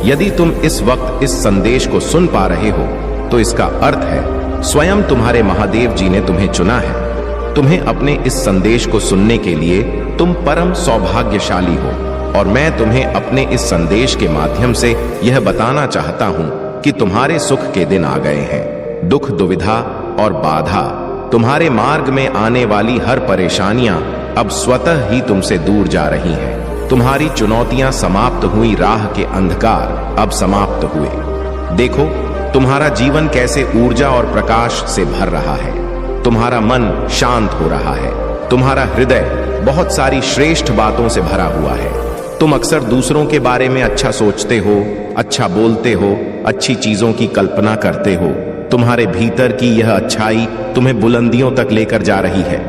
यदि तुम इस वक्त इस संदेश को सुन पा रहे हो तो इसका अर्थ है स्वयं तुम्हारे महादेव जी ने तुम्हें चुना है। तुम्हें अपने इस संदेश को सुनने के लिए तुम परम सौभाग्यशाली हो और मैं तुम्हें अपने इस संदेश के माध्यम से यह बताना चाहता हूं कि तुम्हारे सुख के दिन आ गए हैं। दुख, दुविधा और बाधा, तुम्हारे मार्ग में आने वाली हर परेशानियां अब स्वतः ही तुमसे दूर जा रही हैं। तुम्हारी चुनौतियां समाप्त हुई, राह के अंधकार अब समाप्त हुए। देखो तुम्हारा जीवन कैसे ऊर्जा और प्रकाश से भर रहा है। तुम्हारा मन शांत हो रहा है। तुम्हारा हृदय बहुत सारी श्रेष्ठ बातों से भरा हुआ है। तुम अक्सर दूसरों के बारे में अच्छा सोचते हो, अच्छा बोलते हो, अच्छी चीजों की कल्पना करते हो। तुम्हारे भीतर की यह अच्छाई तुम्हें बुलंदियों तक लेकर जा रही है।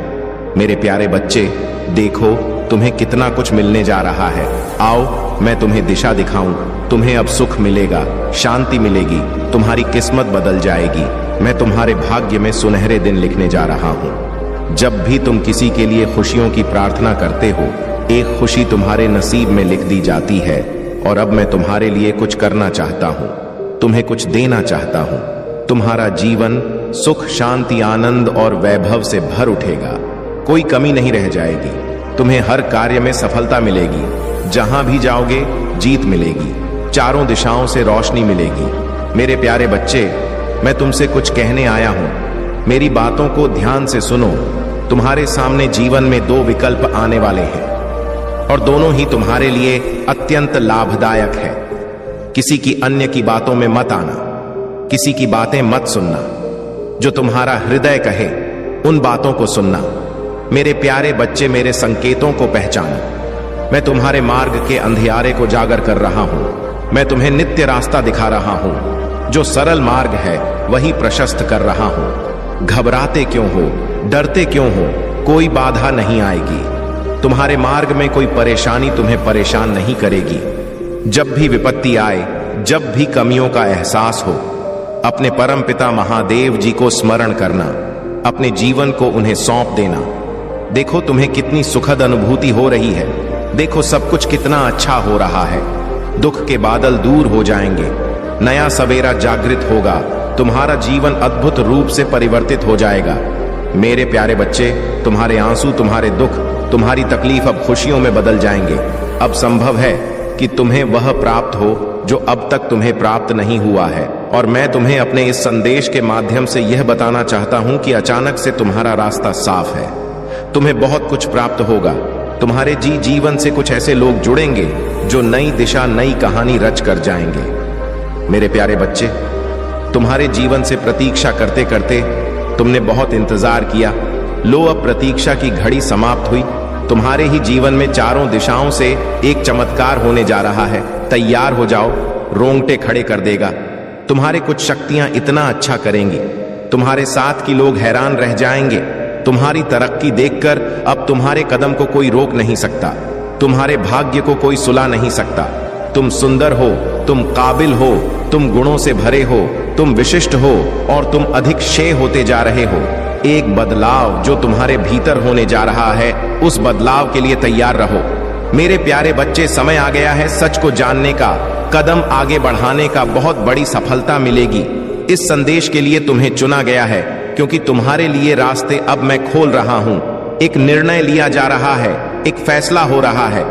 मेरे प्यारे बच्चे, देखो तुम्हें कितना कुछ मिलने जा रहा है। आओ मैं तुम्हें दिशा दिखाऊं। तुम्हें अब सुख मिलेगा, शांति मिलेगी, तुम्हारी किस्मत बदल जाएगी। मैं तुम्हारे भाग्य में सुनहरे दिन लिखने जा रहा हूं। जब भी तुम किसी के लिए खुशियों की प्रार्थना करते हो, एक खुशी तुम्हारे नसीब में लिख दी जाती है। और अब मैं तुम्हारे लिए कुछ करना चाहता हूं, तुम्हें कुछ देना चाहता हूं। तुम्हारा जीवन सुख, शांति, आनंद और वैभव से भर उठेगा। कोई कमी नहीं रह जाएगी। तुम्हें हर कार्य में सफलता मिलेगी। जहां भी जाओगे जीत मिलेगी। चारों दिशाओं से रोशनी मिलेगी। मेरे प्यारे बच्चे, मैं तुमसे कुछ कहने आया हूं। मेरी बातों को ध्यान से सुनो। तुम्हारे सामने जीवन में दो विकल्प आने वाले हैं और दोनों ही तुम्हारे लिए अत्यंत लाभदायक है। किसी की अन्य की बातों में मत आना, किसी की बातें मत सुनना। जो तुम्हारा हृदय कहे उन बातों को सुनना। मेरे प्यारे बच्चे, मेरे संकेतों को पहचानो। मैं तुम्हारे मार्ग के अंधियारे को जागर कर रहा हूं। मैं तुम्हें नित्य रास्ता दिखा रहा हूं। जो सरल मार्ग है वही प्रशस्त कर रहा हूं। घबराते क्यों हो, डरते क्यों हो? कोई बाधा नहीं आएगी। तुम्हारे मार्ग में कोई परेशानी तुम्हें परेशान नहीं करेगी। जब भी विपत्ति आए, जब भी कमियों का एहसास हो, अपने परमपिता महादेव जी को स्मरण करना, अपने जीवन को उन्हें सौंप देना। देखो तुम्हें कितनी सुखद अनुभूति हो रही है। देखो सब कुछ कितना अच्छा हो रहा है। दुख के बादल दूर हो जाएंगे। नया सवेरा जागृत होगा। तुम्हारा जीवन अद्भुत रूप से परिवर्तित हो जाएगा। मेरे प्यारे बच्चे, तुम्हारे आंसू, तुम्हारे दुख, तुम्हारी तकलीफ अब खुशियों में बदल जाएंगे। अब संभव है कि तुम्हें वह प्राप्त हो जो अब तक तुम्हें प्राप्त नहीं हुआ है। और मैं तुम्हें अपने इस संदेश के माध्यम से यह बताना चाहता हूं कि अचानक से तुम्हारा रास्ता साफ है। तुम्हें बहुत कुछ प्राप्त होगा। तुम्हारे जीवन से कुछ ऐसे लोग जुड़ेंगे जो नई दिशा, नई कहानी रच कर जाएंगे। मेरे प्यारे बच्चे, तुम्हारे जीवन से प्रतीक्षा करते करते तुमने बहुत इंतजार किया। लो अब प्रतीक्षा की घड़ी समाप्त हुई। तुम्हारे ही जीवन में चारों दिशाओं से एक चमत्कार होने जा रहा है। तैयार हो जाओ, रोंगटे खड़े कर देगा। तुम्हारे कुछ शक्तियां इतना अच्छा करेंगी, तुम्हारे साथ के लोग हैरान रह जाएंगे। तुम्हारी तरक्की देखकर अब तुम्हारे कदम को कोई रोक नहीं सकता। तुम्हारे भाग्य को कोई सुला नहीं सकता। तुम सुंदर हो, तुम काबिल हो, तुम गुणों से भरे हो, तुम विशिष्ट हो और तुम अधिक क्षय होते जा रहे हो। एक बदलाव जो तुम्हारे भीतर होने जा रहा है, उस बदलाव के लिए तैयार रहो। मेरे प्यारे बच्चे, समय आ गया है सच को जानने का, कदम आगे बढ़ाने का। बहुत बड़ी सफलता मिलेगी। इस संदेश के लिए तुम्हें चुना गया है क्योंकि तुम्हारे लिए रास्ते अब मैं खोल रहा हूं। एक निर्णय लिया जा रहा है, एक फैसला हो रहा है।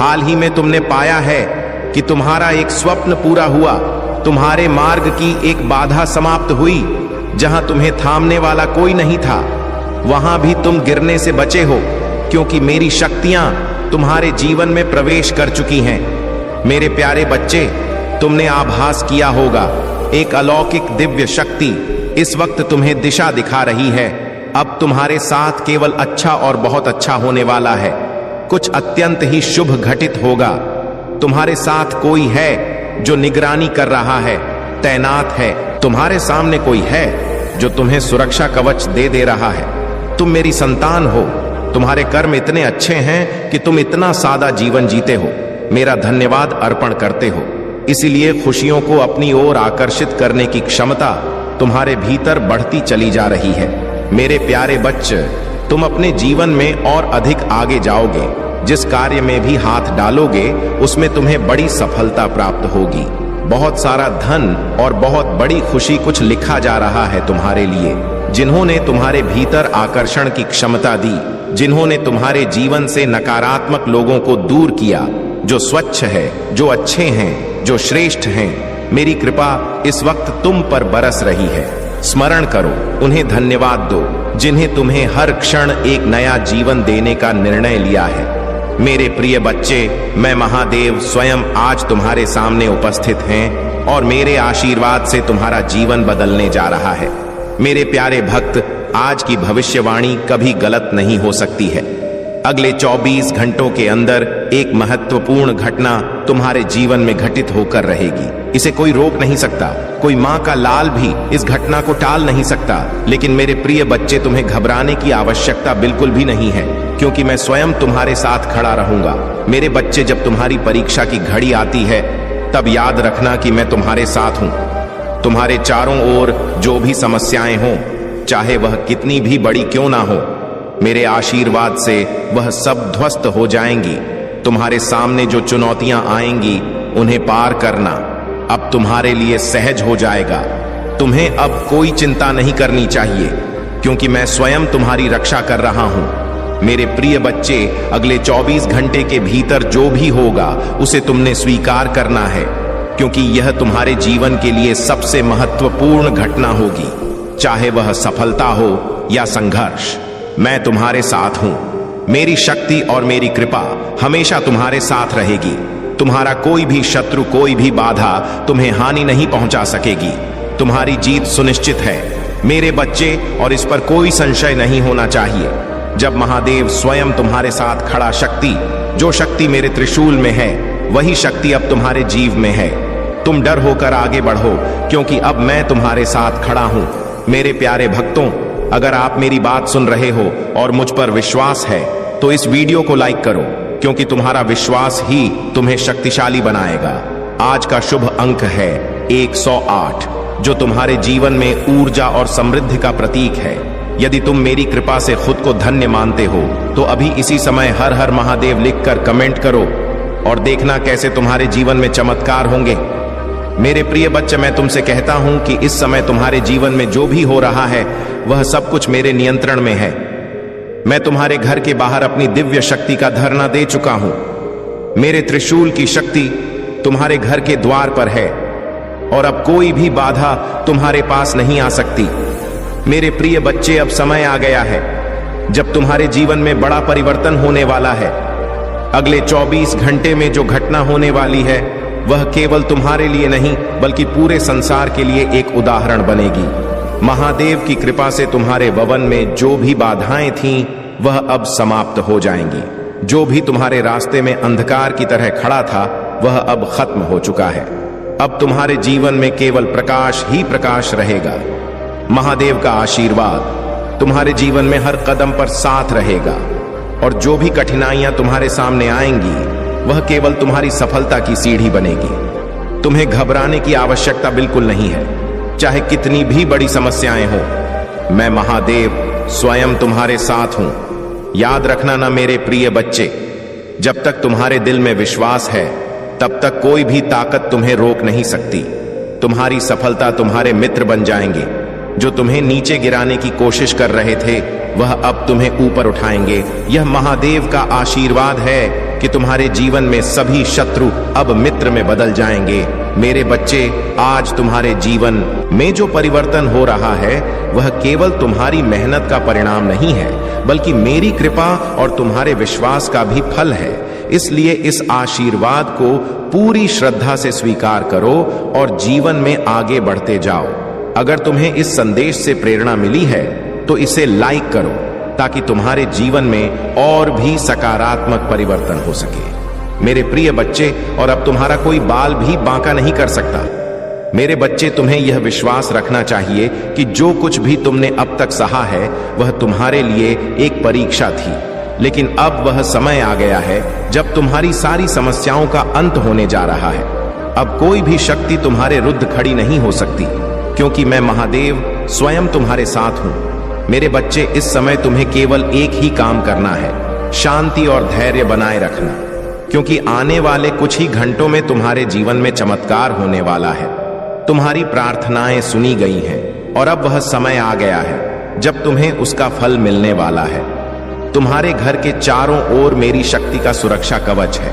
हाल ही में तुमने पाया है कि तुम्हारा एक स्वप्न पूरा हुआ। तुम्हारे मार्ग की एक बाधा समाप्त हुई। जहां तुम्हें थामने वाला कोई नहीं था, वहां भी तुम गिरने से बचे हो क्योंकि मेरी शक्तियां तुम्हारे जीवन में प्रवेश कर चुकी हैं। मेरे प्यारे बच्चे, तुमने आभास किया होगा, एक अलौकिक दिव्य शक्ति इस वक्त तुम्हें दिशा दिखा रही है। अब तुम्हारे साथ केवल अच्छा और बहुत अच्छा होने वाला है। कुछ अत्यंत ही शुभ घटित होगा। तुम्हारे साथ कोई है जो निगरानी कर रहा है, तैनात है। तुम्हारे सामने कोई है जो तुम्हें सुरक्षा कवच दे रहा है। तुम मेरी संतान हो। तुम्हारे कर्म इतने अच्छे हैं कि तुम इतना सादा जीवन जीते हो। मेरा धन्यवाद अर्पण करते हो। इसीलिए खुशियों को अपनी ओर आकर्षित करने की क्षमता तुम्हारे भीतर बढ़ती चली जा रही है। मेरे प्यारे बच्चे, तुम अपने जीवन में और अधिक आगे जाओगे। जिस कार्य में भी हाथ डालोगे उसमें तुम्हें बड़ी सफलता प्राप्त होगी। बहुत सारा धन और बहुत बड़ी खुशी कुछ लिखा जा रहा है तुम्हारे लिए। जिन्होंने तुम्हारे भीतर आकर्षण की क्षमता दी, जिन्होंने तुम्हारे जीवन से नकारात्मक लोगों को दूर किया, जो स्वच्छ है, जो अच्छे हैं, जो श्रेष्ठ हैं, मेरी कृपा इस वक्त तुम पर बरस रही है। स्मरण करो, उन्हें धन्यवाद दो जिन्हें तुम्हें हर क्षण एक नया जीवन देने का निर्णय लिया है। मेरे प्रिय बच्चे, मैं महादेव स्वयं आज तुम्हारे सामने उपस्थित हैं और मेरे आशीर्वाद से तुम्हारा जीवन बदलने जा रहा है। मेरे प्यारे भक्त, आज की भविष्यवाणी कभी गलत नहीं हो सकती है। अगले 24 घंटों के अंदर एक महत्वपूर्ण घटना तुम्हारे जीवन में घटित होकर रहेगी। इसे कोई रोक नहीं सकता, कोई माँ का लाल भी इस घटना को टाल नहीं सकता। लेकिन मेरे प्रिय बच्चे, तुम्हें घबराने की आवश्यकता बिल्कुल भी नहीं है, क्योंकि मैं स्वयं तुम्हारे साथ खड़ा रहूंगा। मेरे बच्चे, जब तुम्हारी परीक्षा की घड़ी आती है तब याद रखना कि मैं तुम्हारे साथ हूं। तुम्हारे चारों ओर जो भी समस्याएं हों, चाहे वह कितनी भी बड़ी क्यों ना हो, मेरे आशीर्वाद से वह सब ध्वस्त हो जाएंगी। तुम्हारे सामने जो चुनौतियां आएंगी उन्हें पार करना अब तुम्हारे लिए सहज हो जाएगा। तुम्हें अब कोई चिंता नहीं करनी चाहिए, क्योंकि मैं स्वयं तुम्हारी रक्षा कर रहा हूं। मेरे प्रिय बच्चे, अगले 24 घंटे के भीतर जो भी होगा उसे तुमने स्वीकार करना है, क्योंकि यह तुम्हारे जीवन के लिए सबसे महत्वपूर्ण घटना होगी। चाहे वह सफलता हो या संघर्ष, मैं तुम्हारे साथ हूं। मेरी शक्ति और मेरी कृपा हमेशा तुम्हारे साथ रहेगी। तुम्हारा कोई भी शत्रु, कोई भी बाधा तुम्हें हानि नहीं पहुंचा सकेगी। तुम्हारी जीत सुनिश्चित है मेरे बच्चे, और इस पर कोई संशय नहीं होना चाहिए। जब महादेव स्वयं तुम्हारे साथ खड़ा शक्ति, जो शक्ति मेरे त्रिशूल में है, वही शक्ति अब तुम्हारे जीव में है। तुम डर होकर आगे बढ़ो, क्योंकि अब मैं तुम्हारे साथ खड़ा हूं। मेरे प्यारे भक्तों, अगर आप मेरी बात सुन रहे हो और मुझ पर विश्वास है तो इस वीडियो को लाइक करो, क्योंकि तुम्हारा विश्वास ही तुम्हें शक्तिशाली बनाएगा। आज का शुभ अंक है 108, जो तुम्हारे जीवन में ऊर्जा और समृद्धि का प्रतीक है। यदि तुम मेरी कृपा से खुद को धन्य मानते हो तो अभी इसी समय हर हर महादेव लिखकर कमेंट करो और देखना कैसे तुम्हारे जीवन में चमत्कार होंगे। मेरे प्रिय बच्चे, मैं तुमसे कहता हूं कि इस समय तुम्हारे जीवन में जो भी हो रहा है वह सब कुछ मेरे नियंत्रण में है। मैं तुम्हारे घर के बाहर अपनी दिव्य शक्ति का धरना दे चुका हूं। मेरे त्रिशूल की शक्ति तुम्हारे घर के द्वार पर है और अब कोई भी बाधा तुम्हारे पास नहीं आ सकती। मेरे प्रिय बच्चे, अब समय आ गया है जब तुम्हारे जीवन में बड़ा परिवर्तन होने वाला है। अगले 24 घंटे में जो घटना होने वाली है वह केवल तुम्हारे लिए नहीं बल्कि पूरे संसार के लिए एक उदाहरण बनेगी। महादेव की कृपा से तुम्हारे भवन में जो भी बाधाएं थीं वह अब समाप्त हो जाएंगी। जो भी तुम्हारे रास्ते में अंधकार की तरह खड़ा था वह अब खत्म हो चुका है। अब तुम्हारे जीवन में केवल प्रकाश ही प्रकाश रहेगा। महादेव का आशीर्वाद तुम्हारे जीवन में हर कदम पर साथ रहेगा, और जो भी कठिनाइयां तुम्हारे सामने आएंगी वह केवल तुम्हारी सफलता की सीढ़ी बनेगी। तुम्हें घबराने की आवश्यकता बिल्कुल नहीं है, चाहे कितनी भी बड़ी समस्याएं हो। मैं महादेव स्वयं तुम्हारे साथ हूं। याद रखना ना मेरे प्रिय बच्चे, जब तक तुम्हारे दिल में विश्वास है तब तक कोई भी ताकत तुम्हें रोक नहीं सकती। तुम्हारी सफलता तुम्हारे मित्र बन जाएंगे। जो तुम्हें नीचे गिराने की कोशिश कर रहे थे वह अब तुम्हें ऊपर उठाएंगे। यह महादेव का आशीर्वाद है कि तुम्हारे जीवन में सभी शत्रु अब मित्र में बदल जाएंगे। मेरे बच्चे, आज तुम्हारे जीवन में जो परिवर्तन हो रहा है वह केवल तुम्हारी मेहनत का परिणाम नहीं है, बल्कि मेरी कृपा और तुम्हारे विश्वास का भी फल है। इसलिए इस आशीर्वाद को पूरी श्रद्धा से स्वीकार करो और जीवन में आगे बढ़ते जाओ। अगर तुम्हें इस संदेश से प्रेरणा मिली है तो इसे लाइक करो, ताकि तुम्हारे जीवन में और भी सकारात्मक परिवर्तन हो सके। मेरे प्रिय बच्चे, और अब तुम्हारा कोई बाल भी बांका नहीं कर सकता। मेरे बच्चे, तुम्हें यह विश्वास रखना चाहिए कि जो कुछ भी तुमने अब तक सहा है वह तुम्हारे लिए एक परीक्षा थी, लेकिन अब वह समय आ गया है जब तुम्हारी सारी समस्याओं का अंत होने जा रहा है। अब कोई भी शक्ति तुम्हारे विरुद्ध खड़ी नहीं हो सकती, क्योंकि मैं महादेव स्वयं तुम्हारे साथ हूं। मेरे बच्चे, इस समय तुम्हें केवल एक ही काम करना है। शांति और धैर्य बनाए रखना, क्योंकि आने वाले कुछ ही घंटों में तुम्हारे जीवन में चमत्कार होने वाला है। तुम्हारी प्रार्थनाएं सुनी गई हैं और अब वह समय आ गया है जब तुम्हें उसका फल मिलने वाला है। तुम्हारे घर के चारों ओर मेरी शक्ति का सुरक्षा कवच है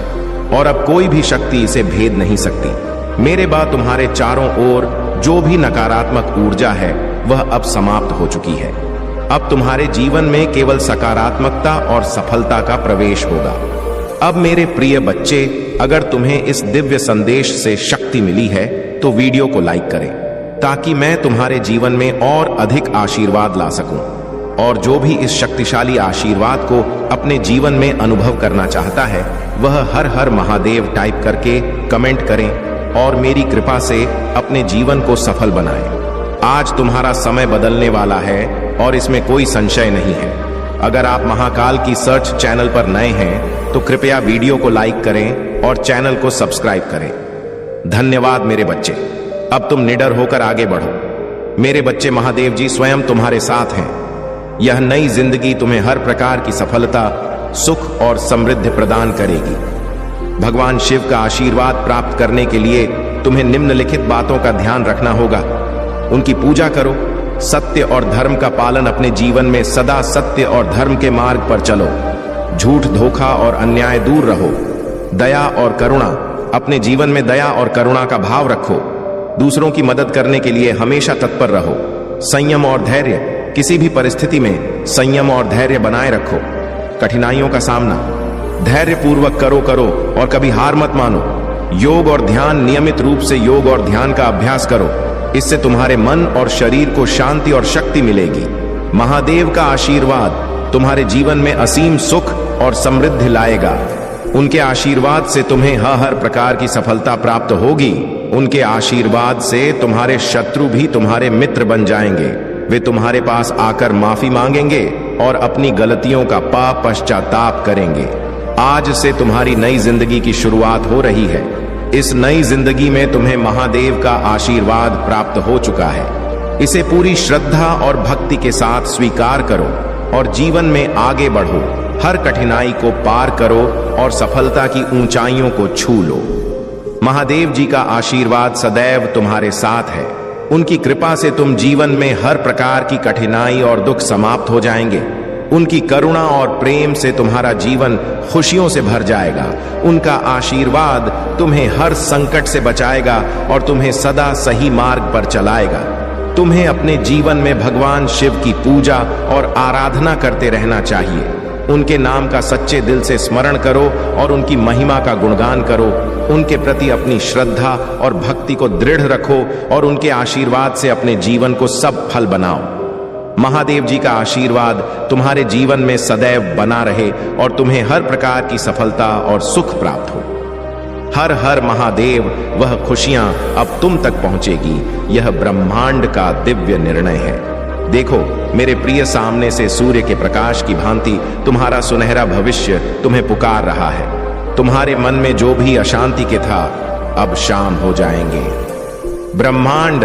और अब कोई भी शक्ति इसे भेद नहीं सकती। मेरे बाद तुम्हारे चारों ओर जो भी नकारात्मक ऊर्जा है वह अब समाप्त हो चुकी है। अब तुम्हारे जीवन में केवल सकारात्मकता और सफलता का प्रवेश होगा। अब मेरे प्रिय बच्चे, अगर तुम्हें इस दिव्य संदेश से शक्ति मिली है तो वीडियो को लाइक करें, ताकि मैं तुम्हारे जीवन में और अधिक आशीर्वाद ला सकूं। और जो भी इस शक्तिशाली आशीर्वाद को अपने जीवन में अनुभव करना चाहता है वह हर हर महादेव टाइप करके कमेंट करें और मेरी कृपा से अपने जीवन को सफल बनाएं। आज तुम्हारा समय बदलने वाला है और इसमें कोई संशय नहीं है। अगर आप महाकाल की सर्च चैनल पर नए हैं तो कृपया वीडियो को लाइक करें और चैनल को सब्सक्राइब करें। धन्यवाद मेरे बच्चे। अब तुम निडर होकर आगे बढ़ो। मेरे बच्चे, महादेव जी स्वयं तुम्हारे साथ हैं। यह नई जिंदगी तुम्हें हर प्रकार की सफलता, सुख और समृद्धि प्रदान करेगी। भगवान शिव का आशीर्वाद प्राप्त करने के लिए तुम्हें निम्नलिखित बातों का ध्यान रखना होगा। उनकी पूजा करो, सत्य और धर्म का पालन अपने जीवन में सदा सत्य और धर्म के मार्ग पर चलो। झूठ, धोखा और अन्याय दूर रहो। दया और करुणा, अपने जीवन में दया और करुणा का भाव रखो। दूसरों की मदद करने के लिए हमेशा तत्पर रहो। संयम और धैर्य, किसी भी परिस्थिति में संयम और धैर्य बनाए रखो। कठिनाइयों का सामना धैर्य पूर्वक करो और कभी हार मत मानो। योग और ध्यान, नियमित रूप से योग और ध्यान का अभ्यास करो। इससे तुम्हारे मन और शरीर को शांति और शक्ति मिलेगी। महादेव का आशीर्वाद तुम्हारे जीवन में असीम सुख और समृद्धि लाएगा। उनके आशीर्वाद से तुम्हें हर प्रकार की सफलता प्राप्त होगी। उनके आशीर्वाद से तुम्हारे शत्रु भी तुम्हारे मित्र बन जाएंगे। वे तुम्हारे पास आकर माफी मांगेंगे और अपनी गलतियों का पश्चाताप करेंगे। आज से तुम्हारी नई जिंदगी की शुरुआत हो रही है। इस नई जिंदगी में तुम्हें महादेव का आशीर्वाद प्राप्त हो चुका है। इसे पूरी श्रद्धा और भक्ति के साथ स्वीकार करो और जीवन में आगे बढ़ो। हर कठिनाई को पार करो और सफलता की ऊंचाइयों को छू लो। महादेव जी का आशीर्वाद सदैव तुम्हारे साथ है। उनकी कृपा से तुम जीवन में हर प्रकार की कठिनाई और दुख समाप्त हो जाएंगे। उनकी करुणा और प्रेम से तुम्हारा जीवन खुशियों से भर जाएगा। उनका आशीर्वाद तुम्हें हर संकट से बचाएगा और तुम्हें सदा सही मार्ग पर चलाएगा। तुम्हें अपने जीवन में भगवान शिव की पूजा और आराधना करते रहना चाहिए। उनके नाम का सच्चे दिल से स्मरण करो और उनकी महिमा का गुणगान करो। उनके प्रति अपनी श्रद्धा और भक्ति को दृढ़ रखो और उनके आशीर्वाद से अपने जीवन को सफल बनाओ। महादेव जी का आशीर्वाद तुम्हारे जीवन में सदैव बना रहे और तुम्हें हर प्रकार की सफलता और सुख प्राप्त हो। हर हर महादेव, वह खुशियां अब तुम तक पहुंचेगी। यह ब्रह्मांड का दिव्य निर्णय है। देखो मेरे प्रिय, सामने से सूर्य के प्रकाश की भांति तुम्हारा सुनहरा भविष्य तुम्हें पुकार रहा है। तुम्हारे मन में जो भी अशांति के था अब शाम हो जाएंगे। ब्रह्मांड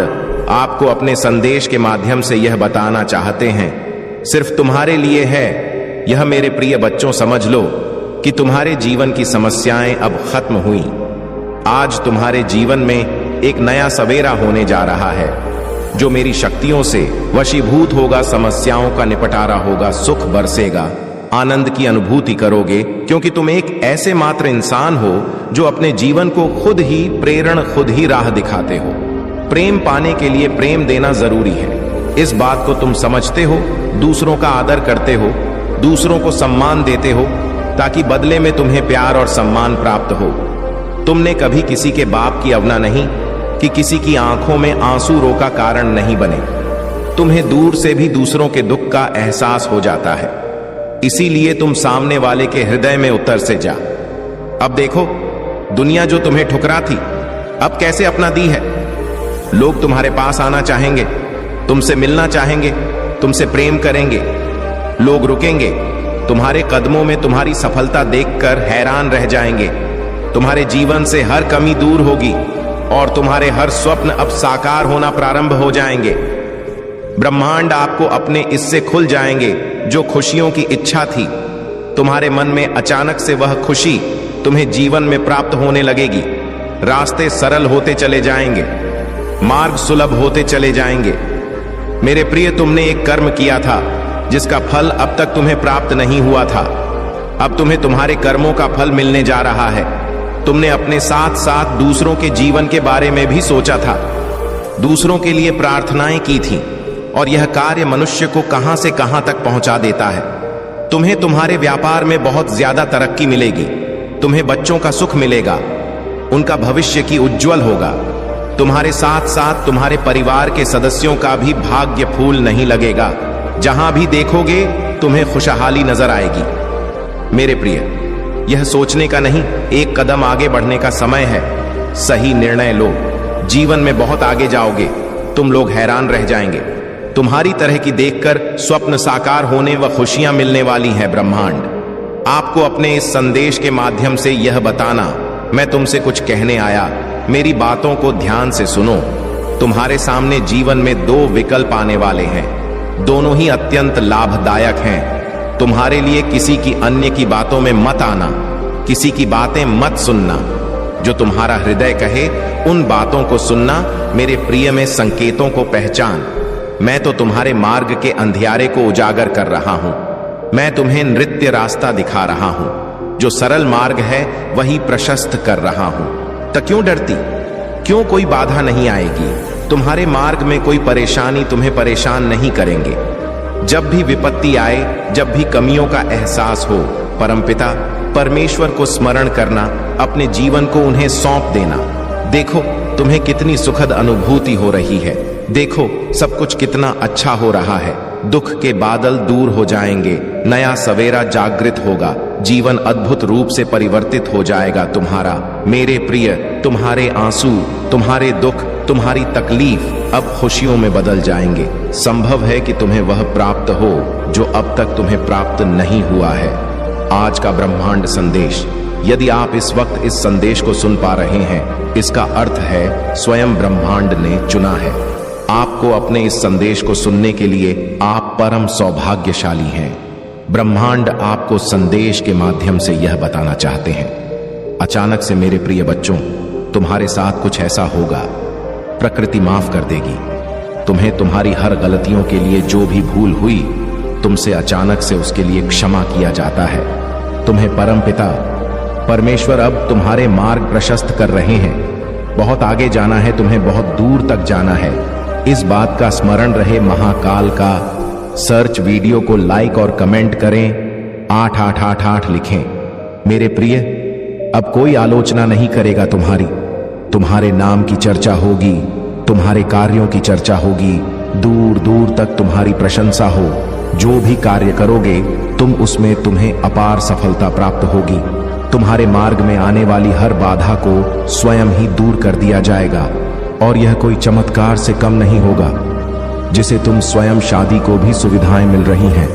आपको अपने संदेश के माध्यम से यह बताना चाहते हैं, सिर्फ तुम्हारे लिए है। यह मेरे प्रिय बच्चों, समझ लो कि तुम्हारे जीवन की समस्याएं अब खत्म हुई। आज तुम्हारे जीवन में एक नया सवेरा होने जा रहा है जो मेरी शक्तियों से वशीभूत होगा। समस्याओं का निपटारा होगा, सुख बरसेगा, आनंद की अनुभूति करोगे, क्योंकि तुम एक ऐसे मात्र इंसान हो जो अपने जीवन को खुद ही राह दिखाते हो। प्रेम पाने के लिए प्रेम देना जरूरी है। इस बात को तुम समझते हो। दूसरों का आदर करते हो, दूसरों को सम्मान देते हो, ताकि बदले में तुम्हें प्यार और सम्मान प्राप्त हो। तुमने कभी किसी के बाप की अवना नहीं कि किसी की आंखों में आंसू रोका कारण नहीं बने। तुम्हें दूर से भी दूसरों के दुख का एहसास हो जाता है, इसीलिए तुम सामने वाले के हृदय में उतर से जा। अब देखो, दुनिया जो तुम्हें ठुकरा थी अब कैसे अपना दी है। लोग तुम्हारे पास आना चाहेंगे, तुमसे मिलना चाहेंगे, तुमसे प्रेम करेंगे। लोग रुकेंगे, तुम्हारे कदमों में तुम्हारी सफलता देखकर हैरान रह जाएंगे। तुम्हारे जीवन से हर कमी दूर होगी और तुम्हारे हर स्वप्न अब साकार होना प्रारंभ हो जाएंगे। ब्रह्मांड आपको अपने इससे खुल जाएंगे जो खुशियों की इच्छा थी। तुम्हारे मन में अचानक से वह खुशी तुम्हें जीवन में प्राप्त होने लगेगी। रास्ते सरल होते चले जाएंगे, मार्ग सुलभ होते चले जाएंगे। मेरे प्रिय, तुमने एक कर्म किया था जिसका फल अब तक तुम्हें प्राप्त नहीं हुआ था। अब तुम्हें तुम्हारे कर्मों का फल मिलने जा रहा है। तुमने अपने साथ साथ दूसरों के जीवन के बारे में भी सोचा था, दूसरों के लिए प्रार्थनाएं की थी, और यह कार्य मनुष्य को कहां से कहां तक पहुंचा देता है। तुम्हें तुम्हारे व्यापार में बहुत ज्यादा तरक्की मिलेगी। तुम्हें बच्चों का सुख मिलेगा, उनका भविष्य की उज्जवल होगा। तुम्हारे साथ साथ तुम्हारे परिवार के सदस्यों का भी भाग्य फूल नहीं लगेगा। जहां भी देखोगे तुम्हें खुशहाली नजर आएगी। मेरे प्रिय, यह सोचने का नहीं, एक कदम आगे बढ़ने का समय है। सही निर्णय लो, जीवन में बहुत आगे जाओगे। तुम लोग हैरान रह जाएंगे। तुम्हारी तरह की देखकर स्वप्न साकार होने व खुशियां मिलने वाली हैं। ब्रह्मांड आपको अपने इस संदेश के माध्यम से यह बताना, मैं तुमसे कुछ कहने आया। मेरी बातों को ध्यान से सुनो। तुम्हारे सामने जीवन में दो विकल्प आने वाले हैं, दोनों ही अत्यंत लाभदायक हैं। तुम्हारे लिए किसी की अन्य की बातों में मत आना, किसी की बातें मत सुनना। जो तुम्हारा हृदय कहे उन बातों को सुनना। मेरे प्रिय, में संकेतों को पहचान। मैं तो तुम्हारे मार्ग के अंधियारे को उजागर कर रहा हूं। मैं तुम्हें नृत्य रास्ता दिखा रहा हूं। जो सरल मार्ग है वही प्रशस्त कर रहा हूं। तो क्यों डरती? क्यों कोई बाधा नहीं आएगी? तुम्हारे मार्ग में कोई परेशानी तुम्हें परेशान नहीं करेंगे। जब भी विपत्ति आए, जब भी कमियों का एहसास हो, परमपिता परमेश्वर को स्मरण करना, अपने जीवन को उन्हें सौंप देना। देखो तुम्हें कितनी सुखद अनुभूति हो रही है। देखो सब कुछ कितना अच्छा हो रहा है। दुख के बादल दूर हो जाएंगे, नया सवेरा जागृत होगा, जीवन अद्भुत रूप से परिवर्तित हो जाएगा तुम्हारा। मेरे प्रिय, तुम्हारे आंसू, तुम्हारे दुख, तुम्हारी तकलीफ अब खुशियों में बदल जाएंगे। संभव है कि तुम्हें वह प्राप्त हो जो अब तक तुम्हें प्राप्त नहीं हुआ है। आज का ब्रह्मांड संदेश, यदि आप इस वक्त इस संदेश को सुन पा रहे हैं, इसका अर्थ है स्वयं ब्रह्मांड ने चुना है आपको अपने इस संदेश को सुनने के लिए। आप परम सौभाग्यशाली हैं। ब्रह्मांड आपको संदेश के माध्यम से यह बताना चाहते हैं। अचानक से मेरे प्रिय बच्चों, तुम्हारे साथ कुछ ऐसा होगा, प्रकृति माफ कर देगी तुम्हें। तुम्हारी हर गलतियों के लिए जो भी भूल हुई, तुमसे अचानक से उसके लिए क्षमा किया जाता है। तुम्हें परमपिता परमेश्वर अब तुम्हारे मार्ग प्रशस्त कर रहे हैं। बहुत आगे जाना है, तुम्हें बहुत दूर तक जाना है। इस बात का स्मरण रहे। महाकाल का सर्च वीडियो को लाइक और कमेंट करें, 8888 लिखें। मेरे प्रिय, अब कोई आलोचना नहीं करेगा तुम्हारी। तुम्हारे नाम की चर्चा होगी, तुम्हारे कार्यों की चर्चा होगी, दूर दूर तक तुम्हारी प्रशंसा हो। जो भी कार्य करोगे तुम उसमें तुम्हें अपार सफलता प्राप्त होगी। तुम्हारे मार्ग में आने वाली हर बाधा को स्वयं ही दूर कर दिया जाएगा, और यह कोई चमत्कार से कम नहीं होगा जिसे तुम स्वयं शादी को भी सुविधाएं मिल रही हैं।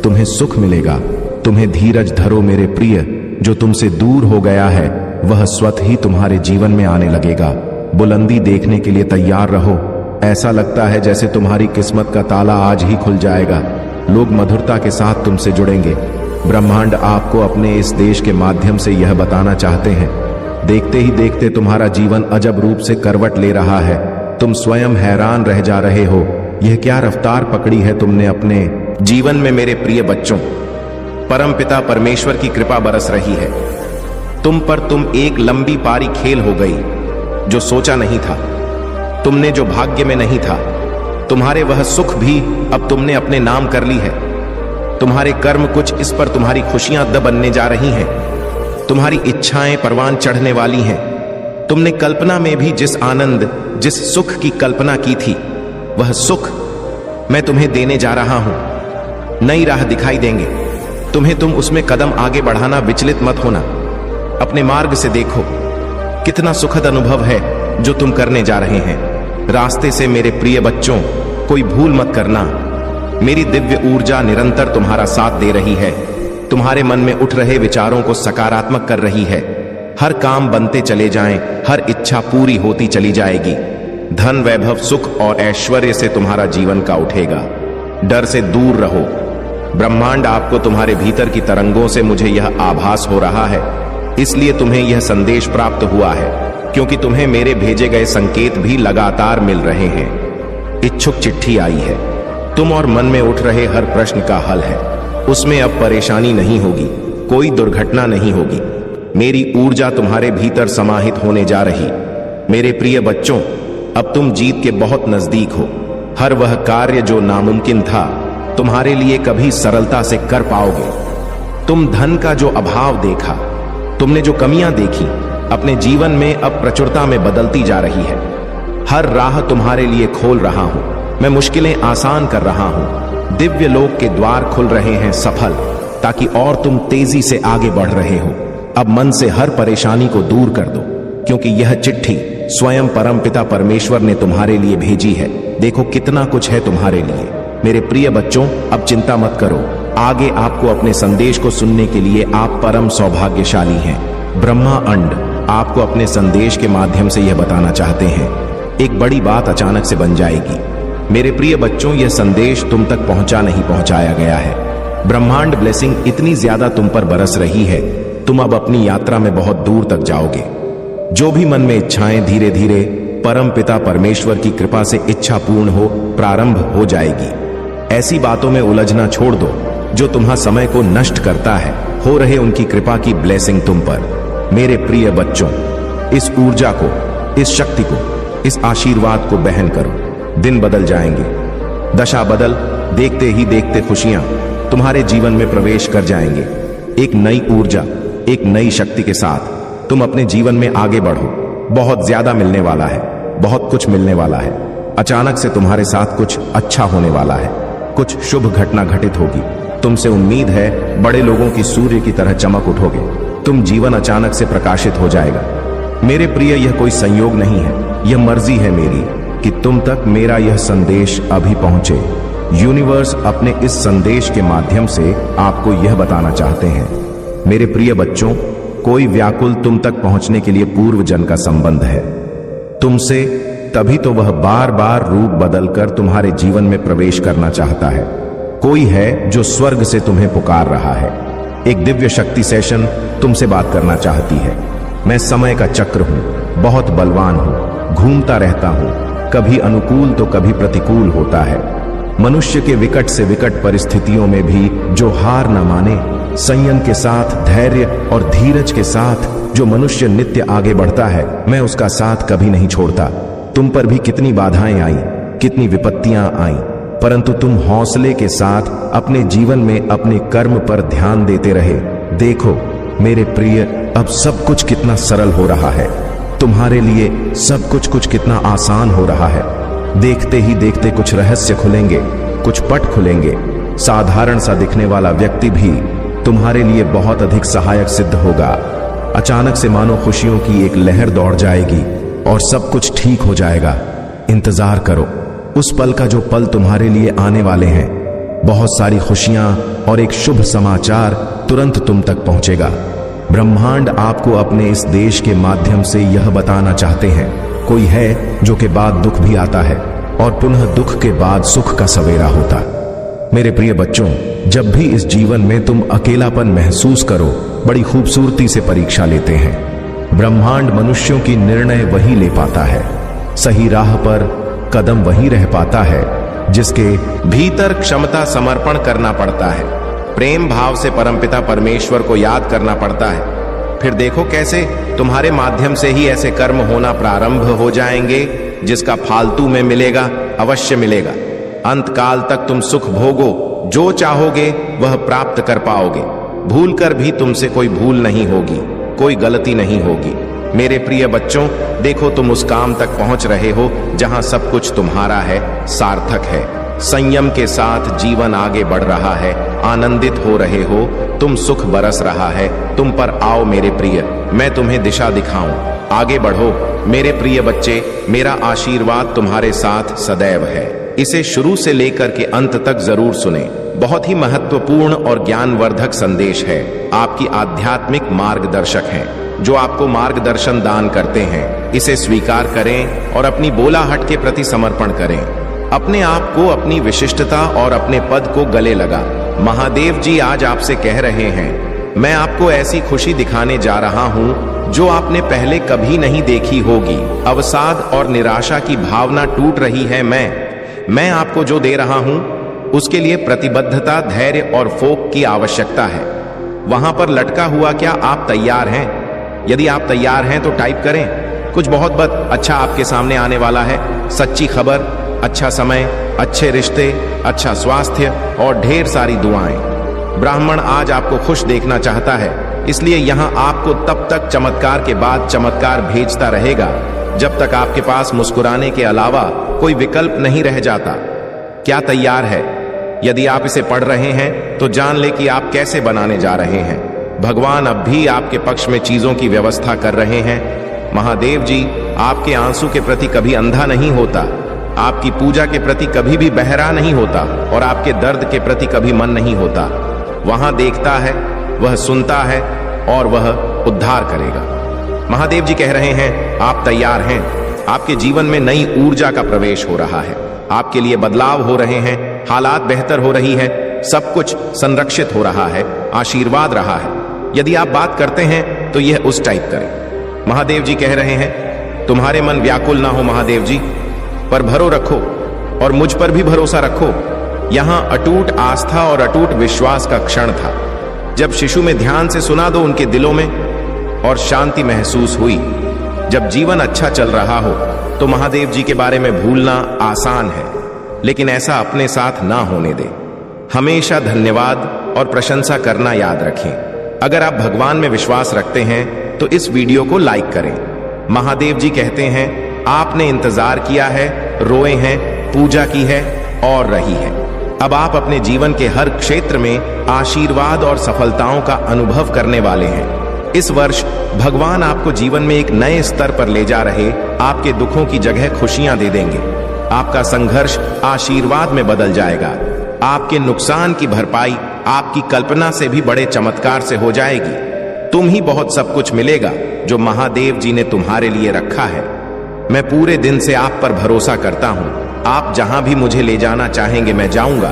तुम्हें सुख मिलेगा। तुम्हें धीरज धरो मेरे प्रिय। जो तुमसे दूर हो गया है वह स्वतः ही तुम्हारे जीवन में आने लगेगा। बुलंदी देखने के लिए तैयार रहो। ऐसा लगता है जैसे तुम्हारी किस्मत का ताला आज ही खुल जाएगा। लोग मधुरता के साथ तुमसे जुड़ेंगे। ब्रह्मांड आपको अपने इस देश के माध्यम से यह बताना चाहते हैं। देखते ही देखते तुम्हारा जीवन अजब रूप से करवट ले रहा है। तुम स्वयं हैरान रह जा रहे हो, यह क्या रफ्तार पकड़ी है तुमने अपने जीवन में। मेरे प्रिय बच्चों, परमपिता परमेश्वर की कृपा बरस रही है तुम पर। तुम एक लंबी पारी खेल हो गई। जो सोचा नहीं था, तुमने जो भाग्य में नहीं था, तुम्हारे वह सुख भी अब तुमने अपने नाम कर ली है। तुम्हारे कर्म कुछ इस पर तुम्हारी खुशियां द बनने जा रही हैं। तुम्हारी इच्छाएं परवान चढ़ने वाली हैं। तुमने कल्पना में भी जिस आनंद, जिस सुख की कल्पना की थी, वह सुख मैं तुम्हें देने जा रहा हूं। नई राह दिखाई देंगे तुम्हें। तुम उसमें कदम आगे बढ़ाना, विचलित मत होना। अपने मार्ग से देखो, कितना सुखद अनुभव है जो तुम करने जा रहे हैं। रास्ते से मेरे प्रिय बच्चों कोई भूल मत करना। मेरी दिव्य ऊर्जा निरंतर तुम्हारा साथ दे रही है। तुम्हारे मन में उठ रहे विचारों को सकारात्मक कर रही है। हर काम बनते चले जाएं, हर इच्छा पूरी होती चली जाएगी। धन, वैभव, सुख और ऐश्वर्य से तुम्हारा जीवन का उठेगा। डर से दूर रहो। ब्रह्मांड आपको तुम्हारे भीतर की तरंगों से मुझे यह आभास हो रहा है, इसलिए तुम्हें यह संदेश प्राप्त हुआ है, क्योंकि तुम्हें मेरे भेजे गए संकेत भी लगातार मिल रहे हैं। इच्छुक चिट्ठी आई है। तुम और मन में उठ रहे हर प्रश्न का हल है। उसमें अब परेशानी नहीं होगी, कोई दुर्घटना नहीं होगी। मेरी ऊर्जा तुम्हारे भीतर समाहित होने जा रही। मेरे प्रिय बच्चों, अब तुम जीत के बहुत नजदीक हो। हर वह कार्य जो नामुमकिन था, तुम्हारे लिए कभी सरलता से कर पाओगे। तुम धन का जो अभाव देखा, तुमने जो कमियां देखी, अपने जीवन में अब प्रचुरता में बदलती जा रही है। हर राह तुम्हारे लिए खोल रहा हूं। मैं मुश्किलें आसान कर रहा हूं। दिव्य लोक के द्वार खुल रहे हैं सफल, ताकि और तुम तेजी से आगे बढ़ रहे हो। अब मन से हर परेशानी को दूर कर दो, क्योंकि यह चिट्ठी स्वयं परमपिता परमेश्वर ने तुम्हारे लिए भेजी है। देखो कितना कुछ है तुम्हारे लिए। मेरे प्रिय बच्चों, अब चिंता मत करो। आगे आपको अपने संदेश को सुनने के लिए आप परम सौभाग्यशाली हैं। ब्रह्मा अंड आपको अपने संदेश के माध्यम से यह बताना चाहते हैं। एक बड़ी बात अचानक से बन जाएगी। मेरे प्रिय बच्चों, यह संदेश तुम तक पहुंचाया गया है। ब्रह्मांड ब्लेसिंग इतनी ज्यादा तुम पर बरस रही है, तुम अब अपनी यात्रा में बहुत दूर तक जाओगे। जो भी मन में इच्छाएं धीरे धीरे परम पिता परमेश्वर की कृपा से इच्छा पूर्ण हो प्रारंभ हो जाएगी। ऐसी बातों में उलझना छोड़ दो जो तुम्हारा समय को नष्ट करता है। हो रहे उनकी कृपा की ब्लेसिंग तुम पर। मेरे प्रिय बच्चों, इस ऊर्जा को, इस शक्ति को, इस आशीर्वाद को बहन करो। दिन बदल जाएंगे, दशा बदल, देखते ही देखते खुशियां तुम्हारे जीवन में प्रवेश कर जाएंगे। एक नई ऊर्जा, एक नई शक्ति के साथ तुम अपने जीवन में आगे बढ़ो। बहुत ज्यादा मिलने वाला है, बहुत कुछ मिलने वाला है। अचानक से तुम्हारे साथ कुछ अच्छा होने वाला है, कुछ शुभ घटना घटित होगी। तुमसे उम्मीद है बड़े लोगों की सूर्य की तरह चमक उठोगे। तुम जीवन अचानक से प्रकाशित हो जाएगा। मेरे प्रिय, यह कोई संयोग नहीं है, यह मर्जी है मेरी कि तुम तक मेरा यह संदेश अभी पहुंचे। यूनिवर्स अपने इस संदेश के माध्यम से आपको यह बताना चाहते हैं। मेरे प्रिय बच्चों, कोई व्याकुल तुम तक पहुंचने के लिए पूर्व जन्म का संबंध है तुमसे, तभी तो वह बार बार रूप बदलकर तुम्हारे जीवन में प्रवेश करना चाहता है। कोई है जो स्वर्ग से तुम्हें पुकार रहा है। एक दिव्य शक्ति सेशन तुमसे बात करना चाहती है। मैं समय का चक्र हूं, बहुत बलवान हूं, घूमता रहता हूं, कभी अनुकूल तो कभी प्रतिकूल होता है। मनुष्य के विकट से विकट परिस्थितियों में भी जो हार न माने, संयम के साथ, धैर्य और धीरज के साथ जो मनुष्य नित्य आगे बढ़ता है, मैं उसका साथ कभी नहीं छोड़ता। तुम पर भी कितनी बाधाएं आई, कितनी विपत्तियां आई, परंतु तुम हौसले के साथ अपने जीवन में अपने कर्म पर ध्यान देते रहे। देखो मेरे प्रिय, अब सब कुछ कितना सरल हो रहा है। तुम्हारे लिए सब कुछ कितना आसान हो रहा है। देखते ही देखते कुछ रहस्य खुलेंगे, कुछ पट खुलेंगे। साधारण सा दिखने वाला व्यक्ति भी तुम्हारे लिए बहुत अधिक सहायक सिद्ध होगा। अचानक से मानो खुशियों की एक लहर दौड़ जाएगी और सब कुछ ठीक हो जाएगा। इंतजार करो उस पल का जो पल तुम्हारे लिए आने वाले हैं। बहुत सारी खुशियां और एक शुभ समाचार तुरंत तुम तक पहुंचेगा। ब्रह्मांड आपको अपने इस देश के माध्यम से यह बताना चाहते हैं, कोई है जो के बाद दुख भी आता है और पुनः दुख के बाद सुख का सवेरा होता। मेरे प्रिय बच्चों, जब भी इस जीवन में तुम अकेलापन महसूस करो, बड़ी खूबसूरती से परीक्षा लेते हैं। ब्रह्मांड मनुष्यों की निर्णय वही ले पाता है, सही राह पर कदम वही रह पाता है जिसके भीतर क्षमता समर्पण करना पड़ता है। प्रेम भाव से परमपिता परमेश्वर को याद करना पड़ता है। फिर देखो कैसे तुम्हारे माध्यम से ही ऐसे कर्म होना प्रारंभ हो जाएंगे जिसका फालतू में मिलेगा, अवश्य मिलेगा। अंत काल तक तुम सुख भोगो, जो चाहोगे वह प्राप्त कर पाओगे। भूल कर भी तुमसे कोई भूल नहीं होगी, कोई गलती नहीं होगी। मेरे प्रिय बच्चों, देखो तुम उस काम तक पहुंच रहे हो जहां सब कुछ तुम्हारा है, सार्थक है। संयम के साथ जीवन आगे बढ़ रहा है, आनंदित हो रहे हो, तुम सुख बरस रहा है तुम पर। आओ मेरे प्रिय, मैं तुम्हें दिशा दिखाऊं, आगे बढ़ो। मेरे प्रिय बच्चे, मेरा आशीर्वाद तुम्हारे साथ सदैव है। इसे शुरू से लेकर के अंत तक जरूर सुने। बहुत ही महत्वपूर्ण और ज्ञानवर्धक संदेश है। आपकी आध्यात्मिक मार्गदर्शक हैं जो आपको मार्गदर्शन दान करते हैं। इसे स्वीकार करें और अपनी बोलाहट के प्रति समर्पण करें। अपने आप को, अपनी विशिष्टता और अपने पद को गले लगा। महादेव जी आज आपसे कह रहे हैं, मैं आपको ऐसी खुशी दिखाने जा रहा हूं जो आपने पहले कभी नहीं देखी होगी। अवसाद और निराशा की भावना टूट रही है। मैं आपको जो दे रहा हूं उसके लिए प्रतिबद्धता, धैर्य और फोक की आवश्यकता है। वहां पर लटका हुआ क्या आप तैयार हैं? यदि आप तैयार हैं तो टाइप करें। कुछ बहुत अच्छा आपके सामने आने वाला है। सच्ची खबर, अच्छा समय, अच्छे रिश्ते, अच्छा स्वास्थ्य और ढेर सारी दुआएं। ब्राह्मण आज आपको खुश देखना चाहता है, इसलिए यहां आपको तब तक चमत्कार के बाद चमत्कार भेजता रहेगा जब तक आपके पास मुस्कुराने के अलावा कोई विकल्प नहीं रह जाता। क्या तैयार है? यदि आप इसे पढ़ रहे हैं तो जान ले कि आप कैसे बनाने जा रहे हैं। भगवान अब भी आपके पक्ष में चीजों की व्यवस्था कर रहे हैं। महादेव जी आपके आंसू के प्रति कभी अंधा नहीं होता, आपकी पूजा के प्रति कभी भी बहरा नहीं होता और आपके दर्द के प्रति कभी मन नहीं होता। वहां देखता है, वह सुनता है और वह उद्धार करेगा। महादेव जी कह रहे हैं, आप तैयार हैं। आपके जीवन में नई ऊर्जा का प्रवेश हो रहा है। आपके लिए बदलाव हो रहे हैं, हालात बेहतर हो रही है, सब कुछ संरक्षित हो रहा है, आशीर्वाद रहा है। यदि आप बात करते हैं तो यह उस टाइप करें। महादेव जी कह रहे हैं, तुम्हारे मन व्याकुल ना हो महादेव जी, पर भरो रखो और मुझ पर भी भरोसा रखो। यहां अटूट आस्था और अटूट विश्वास का क्षण था। जब शिशु में ध्यान से सुना दो उनके दिलों में और शांति महसूस हुई। जब जीवन अच्छा चल रहा हो तो महादेव जी के बारे में भूलना आसान है, लेकिन ऐसा अपने साथ ना होने दे। हमेशा धन्यवाद और प्रशंसा करना याद रखें। अगर आप भगवान में विश्वास रखते हैं तो इस वीडियो को लाइक करें। महादेव जी कहते हैं, आपने इंतजार किया है, रोए हैं, पूजा की है और रही है। अब आप अपने जीवन के हर क्षेत्र में आशीर्वाद और सफलताओं का अनुभव करने वाले हैं। इस वर्ष भगवान आपको जीवन में एक नए स्तर पर ले जा रहे, आपके दुखों की जगह खुशियां दे देंगे। आपका संघर्ष आशीर्वाद में बदल जाएगा। आपके नुकसान की भरपाई आपकी कल्पना से भी बड़े चमत्कार से हो जाएगी। तुम ही बहुत सब कुछ मिलेगा जो महादेव जी ने तुम्हारे लिए रखा है। मैं पूरे दिन से आप पर भरोसा करता हूं। आप जहां भी मुझे ले जाना चाहेंगे मैं जाऊंगा,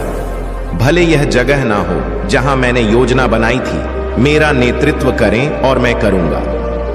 भले यह जगह ना हो जहां मैंने योजना बनाई थी। मेरा नेतृत्व करें और मैं करूंगा।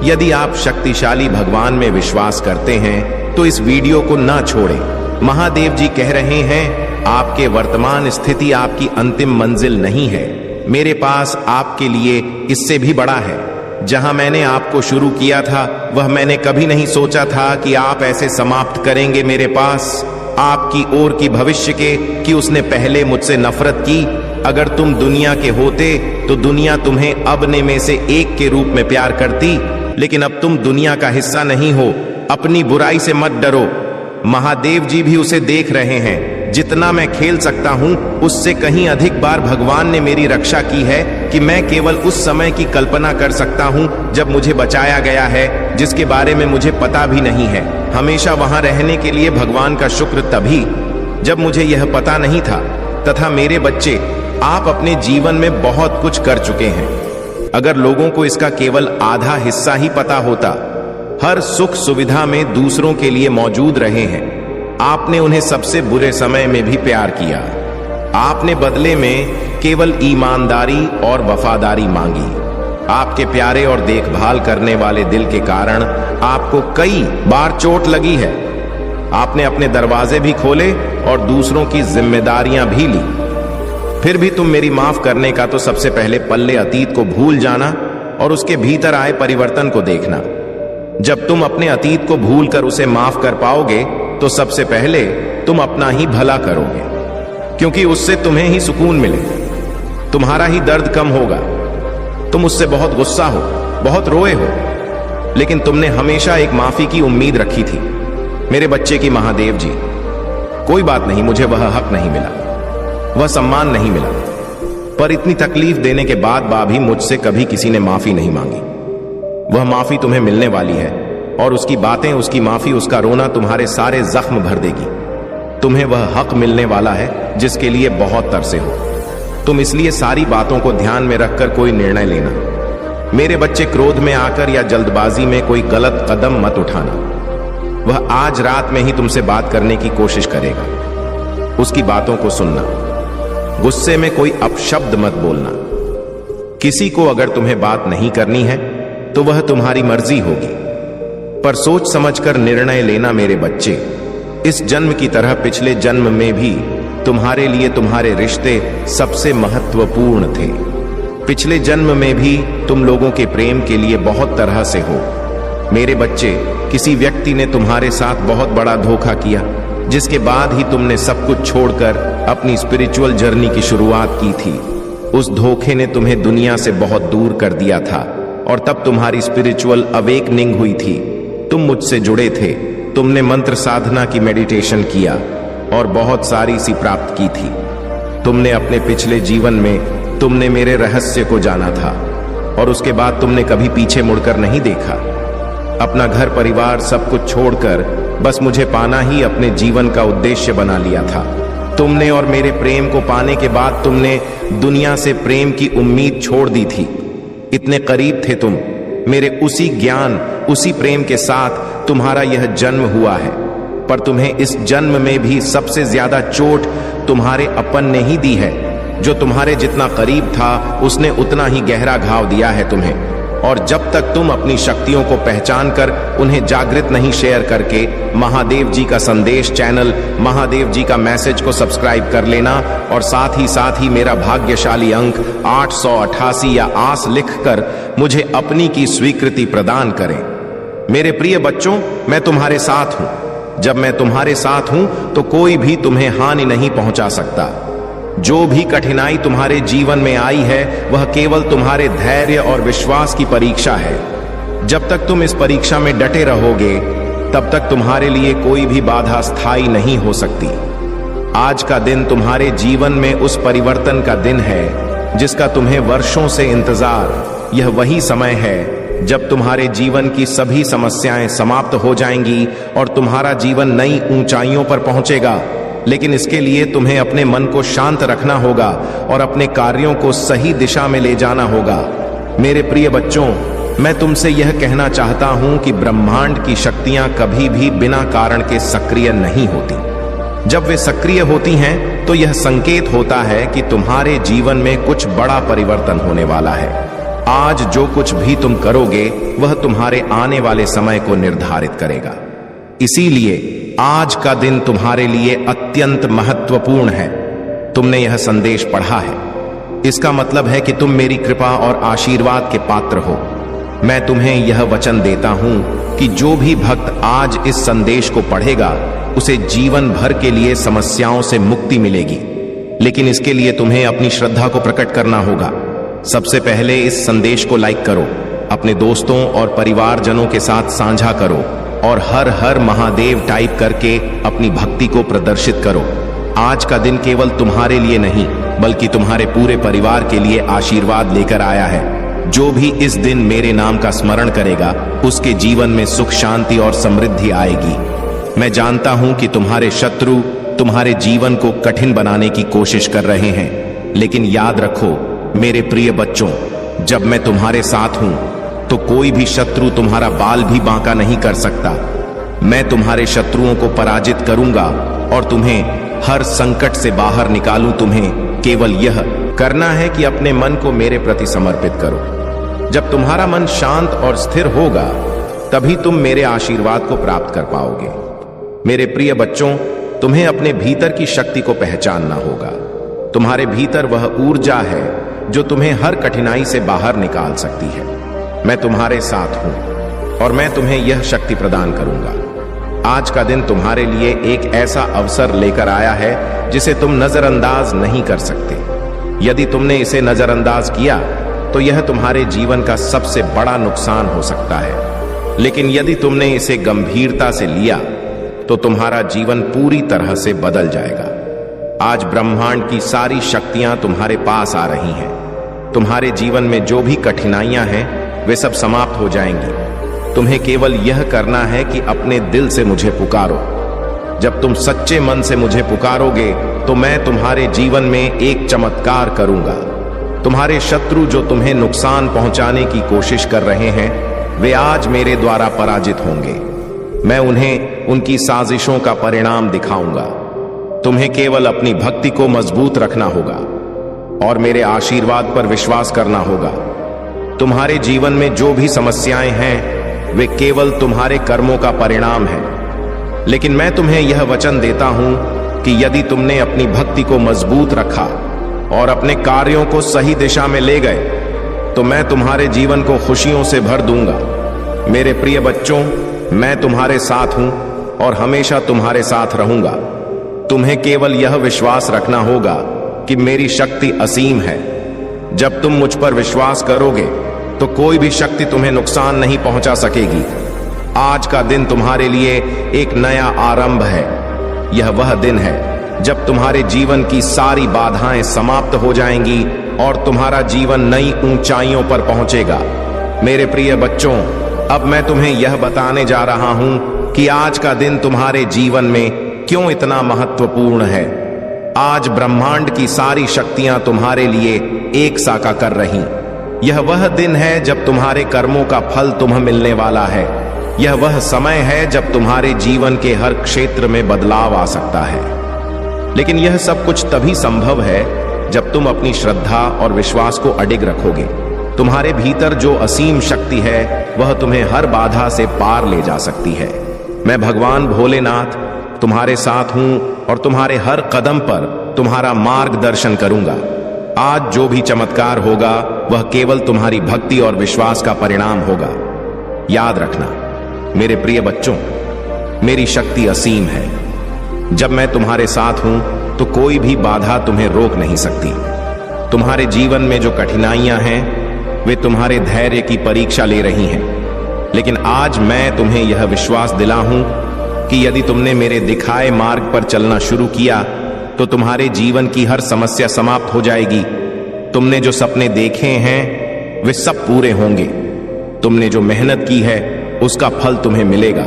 यदि आप शक्तिशाली भगवान में विश्वास करते हैं तो इस वीडियो को ना छोड़ें। महादेव जी कह रहे हैं, आपके वर्तमान स्थिति आपकी अंतिम मंजिल नहीं है। मेरे पास आपके लिए इससे भी बड़ा है। जहां मैंने आपको शुरू किया था वह मैंने कभी नहीं सोचा था कि आप ऐसे समाप्त करेंगे। मेरे पास आपकी ओर की भविष्य के कि उसने पहले मुझसे नफरत की। अगर तुम दुनिया के होते तो दुनिया तुम्हें अपने में से एक के रूप में प्यार करती, लेकिन अब तुम दुनिया का हिस्सा नहीं हो। अपनी बुराई से मत डरो। महादेव जी भी उसे देख रहे हैं। जितना मैं खेल सकता हूं उससे कहीं अधिक बार भगवान ने मेरी रक्षा की है कि मैं केवल उस समय की कल्पना कर सकता हूं जब मुझे बचाया गया है, जिसके बारे में मुझे पता भी नहीं है। हमेशा वहां रहने के लिए भगवान का शुक्र तभी जब मुझे यह पता नहीं था। तथा मेरे बच्चे, आप अपने जीवन में बहुत कुछ कर चुके हैं। अगर लोगों को इसका केवल आधा हिस्सा ही पता होता, हर सुख सुविधा में दूसरों के लिए मौजूद रहे हैं। आपने उन्हें सबसे बुरे समय में भी प्यार किया। आपने बदले में केवल ईमानदारी और वफादारी मांगी। आपके प्यारे और देखभाल करने वाले दिल के कारण आपको कई बार चोट लगी है। आपने अपने दरवाजे भी खोले और दूसरों की जिम्मेदारियां भी ली। फिर भी तुम मेरी माफ करने का तो सबसे पहले पल्ले अतीत को भूल जाना और उसके भीतर आए परिवर्तन को देखना। जब तुम अपने अतीत को भूलकर उसे माफ कर पाओगे तो सबसे पहले तुम अपना ही भला करोगे, क्योंकि उससे तुम्हें ही सुकून मिले, तुम्हारा ही दर्द कम होगा। तुम उससे बहुत गुस्सा हो, बहुत रोए हो, लेकिन तुमने हमेशा एक माफी की उम्मीद रखी थी। मेरे बच्चे की महादेव जी, कोई बात नहीं, मुझे वह हक नहीं मिला, वह सम्मान नहीं मिला, पर इतनी तकलीफ देने के बाद भी मुझसे कभी किसी ने माफी नहीं मांगी। वह माफी तुम्हें मिलने वाली है और उसकी बातें, उसकी माफी, उसका रोना तुम्हारे सारे जख्म भर देगी। तुम्हें वह हक मिलने वाला है जिसके लिए बहुत तरसे हो। तुम इसलिए सारी बातों को ध्यान में रखकर कोई निर्णय लेना। मेरे बच्चे, क्रोध में आकर या जल्दबाजी में कोई गलत कदम मत उठाना। वह आज रात में ही तुमसे बात करने की कोशिश करेगा। उसकी बातों को सुनना। गुस्से में कोई अपशब्द मत बोलना। किसी को अगर तुम्हें बात नहीं करनी है तो वह तुम्हारी मर्जी होगी, पर सोच समझकर निर्णय लेना मेरे बच्चे। इस जन्म की तरह पिछले जन्म में भी तुम्हारे लिए तुम्हारे रिश्ते सबसे महत्वपूर्ण थे। पिछले जन्म में भी तुम लोगों के प्रेम के लिए बहुत तरह से हो। मेरे बच्चे, किसी व्यक्ति ने तुम्हारे साथ बहुत बड़ा धोखा किया, जिसके बाद ही तुमने सब कुछ छोड़कर अपनी स्पिरिचुअल जर्नी की शुरुआत की थी। उस धोखे ने तुम्हें दुनिया से बहुत दूर कर दिया था और तब तुम्हारी स्पिरिचुअल अवेकनिंग हुई थी। तुम मुझसे जुड़े थे, तुमने मंत्र साधना की मेडिटेशन किया और बहुत सारी सी प्राप्त की थी। तुमने अपने पिछले जीवन में तुमने मेरे रहस्य को जाना था और उसके बाद तुमने कभी पीछे मुड़कर नहीं देखा। अपना घर परिवार सब कुछ छोड़कर बस मुझे पाना ही अपने जीवन का उद्देश्य बना लिया था। तुमने और मेरे प्रेम को पाने के बाद तुमने दुनिया से प्रेम की उम्मीद छोड़ दी थी। इतने करीब थे तुम मेरे, उसी ज्ञान उसी प्रेम के साथ तुम्हारा यह जन्म हुआ है, पर तुम्हें इस जन्म में भी सबसे ज्यादा चोट तुम्हारे अपन ने ही दी है। जो तुम्हारे जितना करीब था उसने उतना ही गहरा घाव दिया है तुम्हें। और जब तक तुम अपनी शक्तियों को पहचान कर उन्हें जागृत नहीं शेयर करके महादेव जी का संदेश चैनल, महादेव जी का मैसेज को सब्सक्राइब कर लेना और साथ ही मेरा भाग्यशाली अंक 888 या आस लिखकर मुझे अपनी की स्वीकृति प्रदान करें। मेरे प्रिय बच्चों, मैं तुम्हारे साथ हूं। जब मैं तुम्हारे साथ हूं तो कोई भी तुम्हें हानि नहीं पहुंचा सकता। जो भी कठिनाई तुम्हारे जीवन में आई है वह केवल तुम्हारे धैर्य और विश्वास की परीक्षा है। जब तक तुम इस परीक्षा में डटे रहोगे तब तक तुम्हारे लिए कोई भी बाधा स्थायी नहीं हो सकती। आज का दिन तुम्हारे जीवन में उस परिवर्तन का दिन है जिसका तुम्हें वर्षों से इंतजार। यह वही समय है जब तुम्हारे जीवन की सभी समस्याएं समाप्त हो जाएंगी और तुम्हारा जीवन नई ऊंचाइयों पर पहुंचेगा। लेकिन इसके लिए तुम्हें अपने मन को शांत रखना होगा और अपने कार्यों को सही दिशा में ले जाना होगा। मेरे प्रिय बच्चों, मैं तुमसे यह कहना चाहता हूं कि ब्रह्मांड की शक्तियां कभी भी बिना कारण के सक्रिय नहीं होती। जब वे सक्रिय होती हैं तो यह संकेत होता है कि तुम्हारे जीवन में कुछ बड़ा परिवर्तन होने वाला है। आज जो कुछ भी तुम करोगे वह तुम्हारे आने वाले समय को निर्धारित करेगा। इसीलिए आज का दिन तुम्हारे लिए अत्यंत महत्वपूर्ण है। तुमने यह संदेश पढ़ा है, इसका मतलब है कि तुम मेरी कृपा और आशीर्वाद के पात्र हो। मैं तुम्हें यह वचन देता हूं कि जो भी भक्त आज इस संदेश को पढ़ेगा उसे जीवन भर के लिए समस्याओं से मुक्ति मिलेगी। लेकिन इसके लिए तुम्हें अपनी श्रद्धा को प्रकट करना होगा। सबसे पहले इस संदेश को लाइक करो, अपने दोस्तों और परिवारजनों के साथ साझा करो और हर हर महादेव टाइप करके अपनी भक्ति को प्रदर्शित करो। आज का दिन केवल तुम्हारे लिए नहीं बल्कि तुम्हारे पूरे परिवार के लिए आशीर्वाद लेकर आया है। जो भी इस दिन मेरे नाम का स्मरण करेगा उसके जीवन में सुख, शांति और समृद्धि आएगी। मैं जानता हूं कि तुम्हारे शत्रु तुम्हारे जीवन को कठिन बनाने की कोशिश कर रहे हैं, लेकिन याद रखो मेरे प्रिय बच्चों, जब मैं तुम्हारे साथ हूं तो कोई भी शत्रु तुम्हारा बाल भी बांका नहीं कर सकता। मैं तुम्हारे शत्रुओं को पराजित करूंगा और तुम्हें हर संकट से बाहर निकालूं। तुम्हें केवल यह करना है कि अपने मन को मेरे प्रति समर्पित करो। जब तुम्हारा मन शांत और स्थिर होगा तभी तुम मेरे आशीर्वाद को प्राप्त कर पाओगे। मेरे प्रिय बच्चों, तुम्हें अपने भीतर की शक्ति को पहचानना होगा। तुम्हारे भीतर वह ऊर्जा है जो तुम्हें हर कठिनाई से बाहर निकाल सकती है। मैं तुम्हारे साथ हूं और मैं तुम्हें यह शक्ति प्रदान करूंगा। आज का दिन तुम्हारे लिए एक ऐसा अवसर लेकर आया है जिसे तुम नजरअंदाज नहीं कर सकते। यदि तुमने इसे नजरअंदाज किया तो यह तुम्हारे जीवन का सबसे बड़ा नुकसान हो सकता है, लेकिन यदि तुमने इसे गंभीरता से लिया तो तुम्हारा जीवन पूरी तरह से बदल जाएगा। आज ब्रह्मांड की सारी शक्तियां तुम्हारे पास आ रही हैं। तुम्हारे जीवन में जो भी कठिनाइयां हैं वे सब समाप्त हो जाएंगी। तुम्हें केवल यह करना है कि अपने दिल से मुझे पुकारो। जब तुम सच्चे मन से मुझे पुकारोगे तो मैं तुम्हारे जीवन में एक चमत्कार करूंगा। तुम्हारे शत्रु जो तुम्हें नुकसान पहुंचाने की कोशिश कर रहे हैं वे आज मेरे द्वारा पराजित होंगे। मैं उन्हें उनकी साजिशों का परिणाम दिखाऊंगा। तुम्हें केवल अपनी भक्ति को मजबूत रखना होगा और मेरे आशीर्वाद पर विश्वास करना होगा। तुम्हारे जीवन में जो भी समस्याएं हैं वे केवल तुम्हारे कर्मों का परिणाम है, लेकिन मैं तुम्हें यह वचन देता हूं कि यदि तुमने अपनी भक्ति को मजबूत रखा और अपने कार्यों को सही दिशा में ले गए तो मैं तुम्हारे जीवन को खुशियों से भर दूंगा। मेरे प्रिय बच्चों, मैं तुम्हारे साथ हूं और हमेशा तुम्हारे साथ रहूंगा। तुम्हें केवल यह विश्वास रखना होगा कि मेरी शक्ति असीम है। जब तुम मुझ पर विश्वास करोगे तो कोई भी शक्ति तुम्हें नुकसान नहीं पहुंचा सकेगी। आज का दिन तुम्हारे लिए एक नया आरंभ है। यह वह दिन है जब तुम्हारे जीवन की सारी बाधाएं समाप्त हो जाएंगी और तुम्हारा जीवन नई ऊंचाइयों पर पहुंचेगा। मेरे प्रिय बच्चों, अब मैं तुम्हें यह बताने जा रहा हूं कि आज का दिन तुम्हारे जीवन में क्यों इतना महत्वपूर्ण है। आज ब्रह्मांड की सारी शक्तियां तुम्हारे लिए एक साका कर रही। यह वह दिन है जब तुम्हारे कर्मों का फल तुम्हें मिलने वाला है। यह वह समय है जब तुम्हारे जीवन के हर क्षेत्र में बदलाव आ सकता है। लेकिन यह सब कुछ तभी संभव है जब तुम अपनी श्रद्धा और विश्वास को अडिग रखोगे। तुम्हारे भीतर जो असीम शक्ति है वह तुम्हें हर बाधा से पार ले जा सकती है। मैं भगवान भोलेनाथ तुम्हारे साथ हूं और तुम्हारे हर कदम पर तुम्हारा मार्गदर्शन करूंगा। आज जो भी चमत्कार होगा वह केवल तुम्हारी भक्ति और विश्वास का परिणाम होगा। याद रखना मेरे प्रिय बच्चों, मेरी शक्ति असीम है। जब मैं तुम्हारे साथ हूं तो कोई भी बाधा तुम्हें रोक नहीं सकती। तुम्हारे जीवन में जो कठिनाइयां हैं वे तुम्हारे धैर्य की परीक्षा ले रही हैं, लेकिन आज मैं तुम्हें यह विश्वास दिलाऊं कि यदि तुमने मेरे दिखाए मार्ग पर चलना शुरू किया तो तुम्हारे जीवन की हर समस्या समाप्त हो जाएगी। तुमने जो सपने देखे हैं वे सब पूरे होंगे। तुमने जो मेहनत की है उसका फल तुम्हें मिलेगा।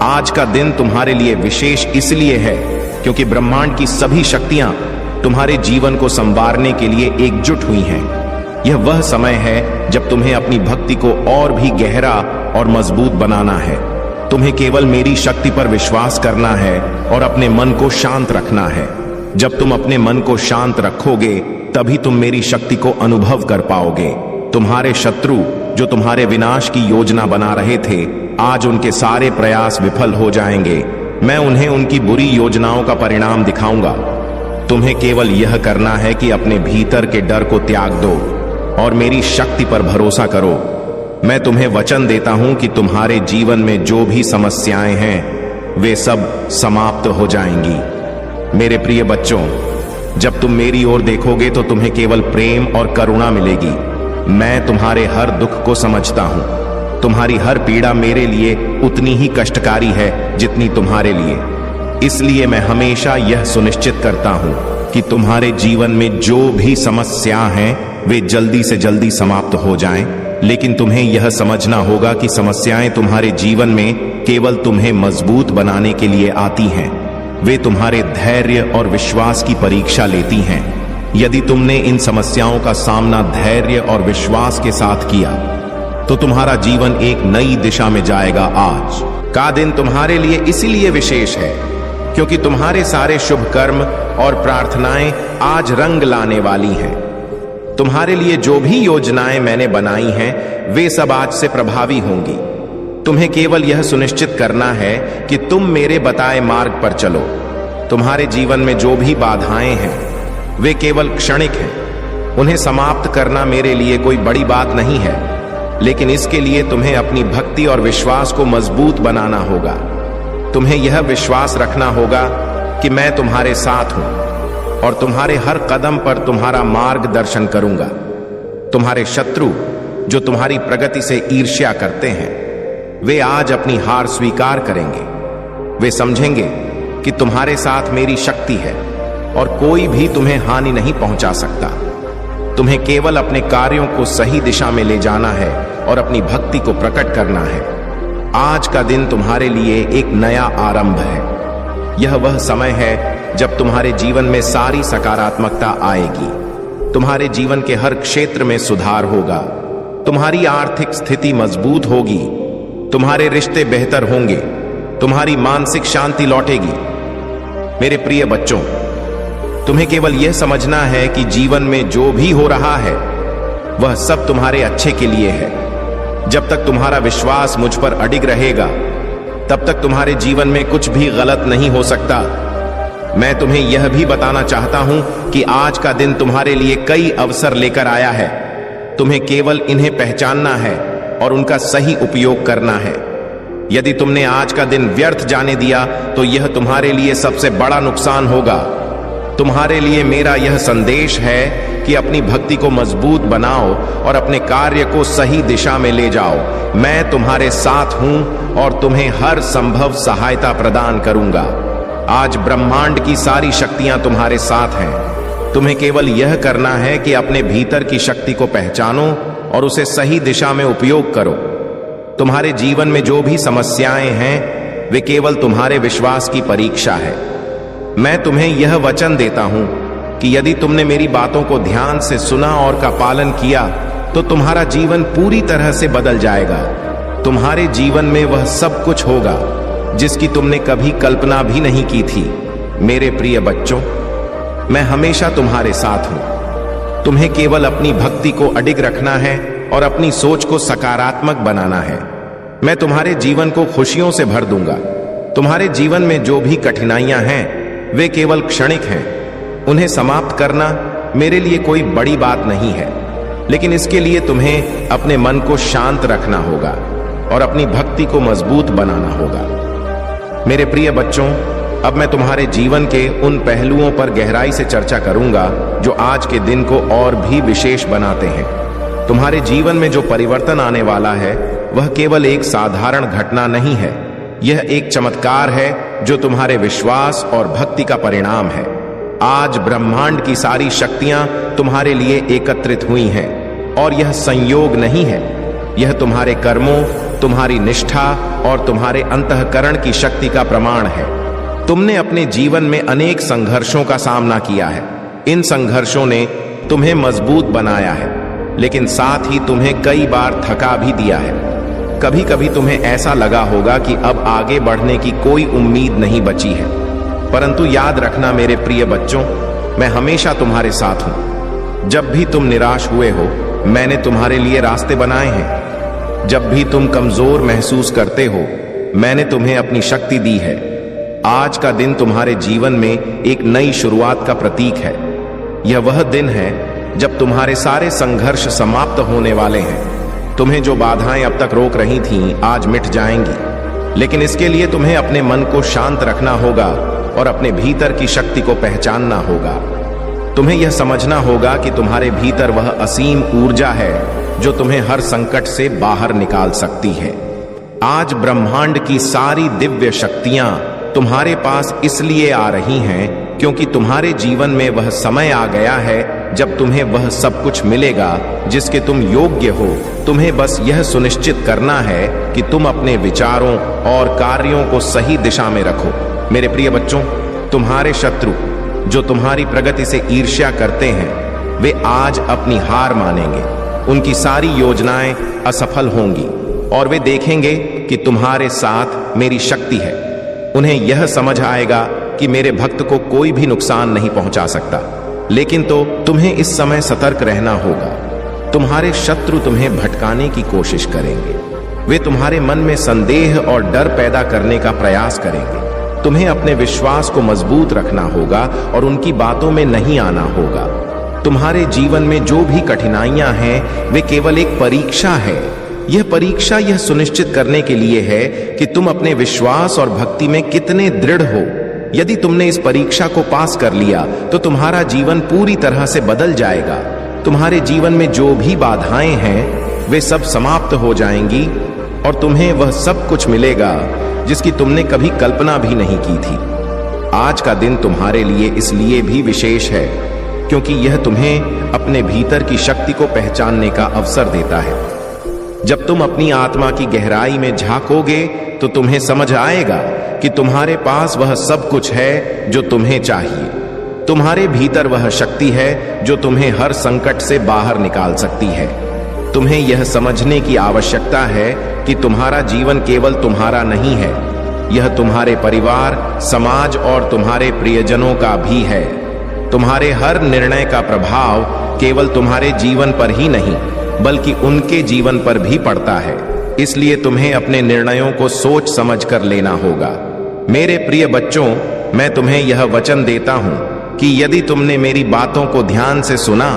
आज का दिन तुम्हारे लिए विशेष इसलिए है क्योंकि ब्रह्मांड की सभी शक्तियां तुम्हारे जीवन को संवारने के लिए एकजुट हुई हैं। यह वह समय है जब तुम्हें अपनी भक्ति को और भी गहरा और मजबूत बनाना है। तुम्हें केवल मेरी शक्ति पर विश्वास करना है और अपने मन को शांत रखना है। जब तुम अपने मन को शांत रखोगे तभी तुम मेरी शक्ति को अनुभव कर पाओगे। तुम्हारे शत्रु जो तुम्हारे विनाश की योजना बना रहे थे, आज उनके सारे प्रयास विफल हो जाएंगे। मैं उन्हें उनकी बुरी योजनाओं का परिणाम दिखाऊंगा। तुम्हें केवल यह करना है कि अपने भीतर के डर को त्याग दो और मेरी शक्ति पर भरोसा करो। मैं तुम्हें वचन देता हूं कि तुम्हारे जीवन में जो भी समस्याएं हैं वे सब समाप्त हो जाएंगी। मेरे प्रिय बच्चों, जब तुम मेरी ओर देखोगे तो तुम्हें केवल प्रेम और करुणा मिलेगी। मैं तुम्हारे हर दुख को समझता हूं। तुम्हारी हर पीड़ा मेरे लिए उतनी ही कष्टकारी है जितनी तुम्हारे लिए। इसलिए मैं हमेशा यह सुनिश्चित करता हूं कि तुम्हारे जीवन में जो भी समस्या हैं वे जल्दी से जल्दी समाप्त हो जाएं। लेकिन तुम्हें यह समझना होगा कि समस्याएं तुम्हारे जीवन में केवल तुम्हें मजबूत बनाने के लिए आती हैं। वे तुम्हारे धैर्य और विश्वास की परीक्षा लेती हैं। यदि तुमने इन समस्याओं का सामना धैर्य और विश्वास के साथ किया तो तुम्हारा जीवन एक नई दिशा में जाएगा। आज का दिन तुम्हारे लिए इसीलिए विशेष है क्योंकि तुम्हारे सारे शुभ कर्म और प्रार्थनाएं आज रंग लाने वाली हैं। तुम्हारे लिए जो भी योजनाएं मैंने बनाई हैं वे सब आज से प्रभावी होंगी। तुम्हें केवल यह सुनिश्चित करना है कि तुम मेरे बताए मार्ग पर चलो। तुम्हारे जीवन में जो भी बाधाएं हैं वे केवल क्षणिक हैं। उन्हें समाप्त करना मेरे लिए कोई बड़ी बात नहीं है, लेकिन इसके लिए तुम्हें अपनी भक्ति और विश्वास को मजबूत बनाना होगा। तुम्हें यह विश्वास रखना होगा कि मैं तुम्हारे साथ हूं और तुम्हारे हर कदम पर तुम्हारा मार्गदर्शन करूंगा। तुम्हारे शत्रु जो तुम्हारी प्रगति से ईर्ष्या करते हैं वे आज अपनी हार स्वीकार करेंगे। वे समझेंगे कि तुम्हारे साथ मेरी शक्ति है और कोई भी तुम्हें हानि नहीं पहुंचा सकता। तुम्हें केवल अपने कार्यों को सही दिशा में ले जाना है और अपनी भक्ति को प्रकट करना है। आज का दिन तुम्हारे लिए एक नया आरंभ है। यह वह समय है जब तुम्हारे जीवन में सारी सकारात्मकता आएगी। तुम्हारे जीवन के हर क्षेत्र में सुधार होगा। तुम्हारी आर्थिक स्थिति मजबूत होगी। तुम्हारे रिश्ते बेहतर होंगे। तुम्हारी मानसिक शांति लौटेगी। मेरे प्रिय बच्चों, तुम्हें केवल यह समझना है कि जीवन में जो भी हो रहा है वह सब तुम्हारे अच्छे के लिए है। जब तक तुम्हारा विश्वास मुझ पर अडिग रहेगा तब तक तुम्हारे जीवन में कुछ भी गलत नहीं हो सकता। मैं तुम्हें यह भी बताना चाहता हूं कि आज का दिन तुम्हारे लिए कई अवसर लेकर आया है। तुम्हें केवल इन्हें पहचानना है और उनका सही उपयोग करना है। यदि तुमने आज का दिन व्यर्थ जाने दिया तो यह तुम्हारे लिए सबसे बड़ा नुकसान होगा। तुम्हारे लिए मेरा यह संदेश है कि अपनी भक्ति को मजबूत बनाओ और अपने कार्य को सही दिशा में ले जाओ। मैं तुम्हारे साथ हूं और तुम्हें हर संभव सहायता प्रदान करूंगा। आज ब्रह्मांड की सारी शक्तियां तुम्हारे साथ हैं। तुम्हें केवल यह करना है कि अपने भीतर की शक्ति को पहचानो और उसे सही दिशा में उपयोग करो। तुम्हारे जीवन में जो भी समस्याएं हैं वे केवल तुम्हारे विश्वास की परीक्षा है। मैं तुम्हें यह वचन देता हूं कि यदि तुमने मेरी बातों को ध्यान से सुना और का पालन किया तो तुम्हारा जीवन पूरी तरह से बदल जाएगा। तुम्हारे जीवन में वह सब कुछ होगा जिसकी तुमने कभी कल्पना भी नहीं की थी। मेरे प्रिय बच्चों, मैं हमेशा तुम्हारे साथ हूं। तुम्हें केवल अपनी भक्ति को अडिग रखना है और अपनी सोच को सकारात्मक बनाना है। मैं तुम्हारे जीवन को खुशियों से भर दूंगा। तुम्हारे जीवन में जो भी कठिनाइयां हैं वे केवल क्षणिक हैं। उन्हें समाप्त करना मेरे लिए कोई बड़ी बात नहीं है, लेकिन इसके लिए तुम्हें अपने मन को शांत रखना होगा और अपनी भक्ति को मजबूत बनाना होगा। मेरे प्रिय बच्चों, अब मैं तुम्हारे जीवन के उन पहलुओं पर गहराई से चर्चा करूंगा जो आज के दिन को और भी विशेष बनाते हैं। तुम्हारे जीवन में जो परिवर्तन आने वाला है वह केवल एक साधारण घटना नहीं है। यह एक चमत्कार है जो तुम्हारे विश्वास और भक्ति का परिणाम है। आज ब्रह्मांड की सारी शक्तियां तुम्हारे लिए एकत्रित हुई हैं और यह संयोग नहीं है। यह तुम्हारे कर्मों, तुम्हारी निष्ठा और तुम्हारे अंतःकरण की शक्ति का प्रमाण है। तुमने अपने जीवन में अनेक संघर्षों का सामना किया है। इन संघर्षों ने तुम्हें मजबूत बनाया है, लेकिन साथ ही तुम्हें कई बार थका भी दिया है। कभी कभी तुम्हें ऐसा लगा होगा कि अब आगे बढ़ने की कोई उम्मीद नहीं बची है, परंतु याद रखना मेरे प्रिय बच्चों, मैं हमेशा तुम्हारे साथ हूं। जब भी तुम निराश हुए हो, मैंने तुम्हारे लिए रास्ते बनाए हैं। जब भी तुम कमजोर महसूस करते हो, मैंने तुम्हें अपनी शक्ति दी है। आज का दिन तुम्हारे जीवन में एक नई शुरुआत का प्रतीक है। यह वह दिन है जब तुम्हारे सारे संघर्ष समाप्त होने वाले हैं। तुम्हें जो बाधाएं अब तक रोक रही थीं, आज मिट जाएंगी, लेकिन इसके लिए तुम्हें अपने मन को शांत रखना होगा और अपने भीतर की शक्ति को पहचानना होगा। तुम्हें यह समझना होगा कि तुम्हारे भीतर वह असीम ऊर्जा है जो तुम्हें हर संकट से बाहर निकाल सकती है। आज ब्रह्मांड की सारी दिव्य शक्तियां तुम्हारे पास इसलिए आ रही हैं क्योंकि तुम्हारे जीवन में वह समय आ गया है जब तुम्हें वह सब कुछ मिलेगा जिसके तुम योग्य हो। तुम्हें बस यह सुनिश्चित करना है कि तुम अपने विचारों और कार्यों को सही दिशा में रखो। मेरे प्रिय बच्चों, तुम्हारे शत्रु जो तुम्हारी प्रगति से ईर्ष्या करते हैं वे आज अपनी हार मानेंगे। उनकी सारी योजनाएं असफल होंगी और वे देखेंगे कि तुम्हारे साथ मेरी शक्ति है। उन्हें यह समझ आएगा कि मेरे भक्त को कोई भी नुकसान नहीं पहुंचा सकता। लेकिन तो तुम्हें इस समय सतर्क रहना होगा। तुम्हारे शत्रु तुम्हें भटकाने की कोशिश करेंगे। वे तुम्हारे मन में संदेह और डर पैदा करने का प्रयास करेंगे। तुम्हें अपने विश्वास को मजबूत रखना होगा और उनकी बातों में नहीं आना होगा। तुम्हारे जीवन में जो भी कठिनाइयां हैं वे केवल एक परीक्षा है। यह परीक्षा यह सुनिश्चित करने के लिए है कि तुम अपने विश्वास और भक्ति में कितने दृढ़ हो। यदि तुमने इस परीक्षा को पास कर लिया तो तुम्हारा जीवन पूरी तरह से बदल जाएगा। तुम्हारे जीवन में जो भी बाधाएं हैं वे सब समाप्त हो जाएंगी और तुम्हें वह सब कुछ मिलेगा जिसकी तुमने कभी कल्पना भी नहीं की थी। आज का दिन तुम्हारे लिए इसलिए भी विशेष है क्योंकि यह तुम्हें अपने भीतर की शक्ति को पहचानने का अवसर देता है। जब तुम अपनी आत्मा की गहराई में झांकोगे तो तुम्हें समझ आएगा कि तुम्हारे पास वह सब कुछ है जो तुम्हें चाहिए। तुम्हारे भीतर वह शक्ति है जो तुम्हें हर संकट से बाहर निकाल सकती है। तुम्हें यह समझने की आवश्यकता है कि तुम्हारा जीवन केवल तुम्हारा नहीं है, यह तुम्हारे परिवार, समाज और तुम्हारे प्रियजनों का भी है। तुम्हारे हर निर्णय का प्रभाव केवल तुम्हारे जीवन पर ही नहीं बल्कि उनके जीवन पर भी पड़ता है। इसलिए तुम्हें अपने निर्णयों को सोच समझ कर लेना होगा। मेरे प्रिय बच्चों, मैं तुम्हें यह वचन देता हूं कि यदि तुमने मेरी बातों को ध्यान से सुना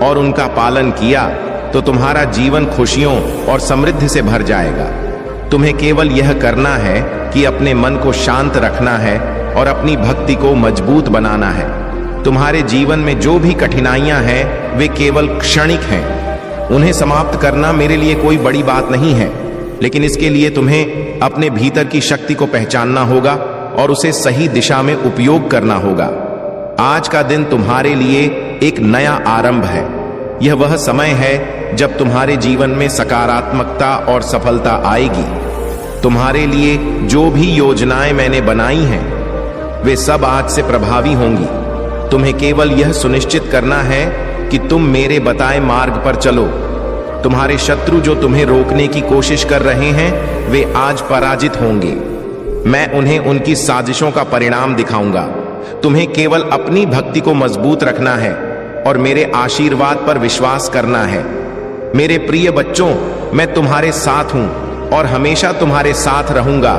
और उनका पालन किया तो तुम्हारा जीवन खुशियों और समृद्धि से भर जाएगा। तुम्हें केवल यह करना है कि अपने मन को शांत रखना है और अपनी भक्ति को मजबूत बनाना है। तुम्हारे जीवन में जो भी कठिनाइयां हैं वे केवल क्षणिक हैं। उन्हें समाप्त करना मेरे लिए कोई बड़ी बात नहीं है, लेकिन इसके लिए तुम्हें अपने भीतर की शक्ति को पहचानना होगा और उसे सही दिशा में उपयोग करना होगा। आज का दिन तुम्हारे लिए एक नया आरंभ है। यह वह समय है जब तुम्हारे जीवन में सकारात्मकता और सफलता आएगी। तुम्हारे लिए जो भी योजनाएं मैंने बनाई हैं वे सब आज से प्रभावी होंगी। तुम्हें केवल यह सुनिश्चित करना है कि तुम मेरे बताए मार्ग पर चलो। तुम्हारे शत्रु जो तुम्हें रोकने की कोशिश कर रहे हैं वे आज पराजित होंगे। मैं उन्हें उनकी साजिशों का परिणाम दिखाऊंगा। तुम्हें केवल अपनी भक्ति को मजबूत रखना है और मेरे आशीर्वाद पर विश्वास करना है। मेरे प्रिय बच्चों, मैं तुम्हारे साथ हूं और हमेशा तुम्हारे साथ रहूंगा।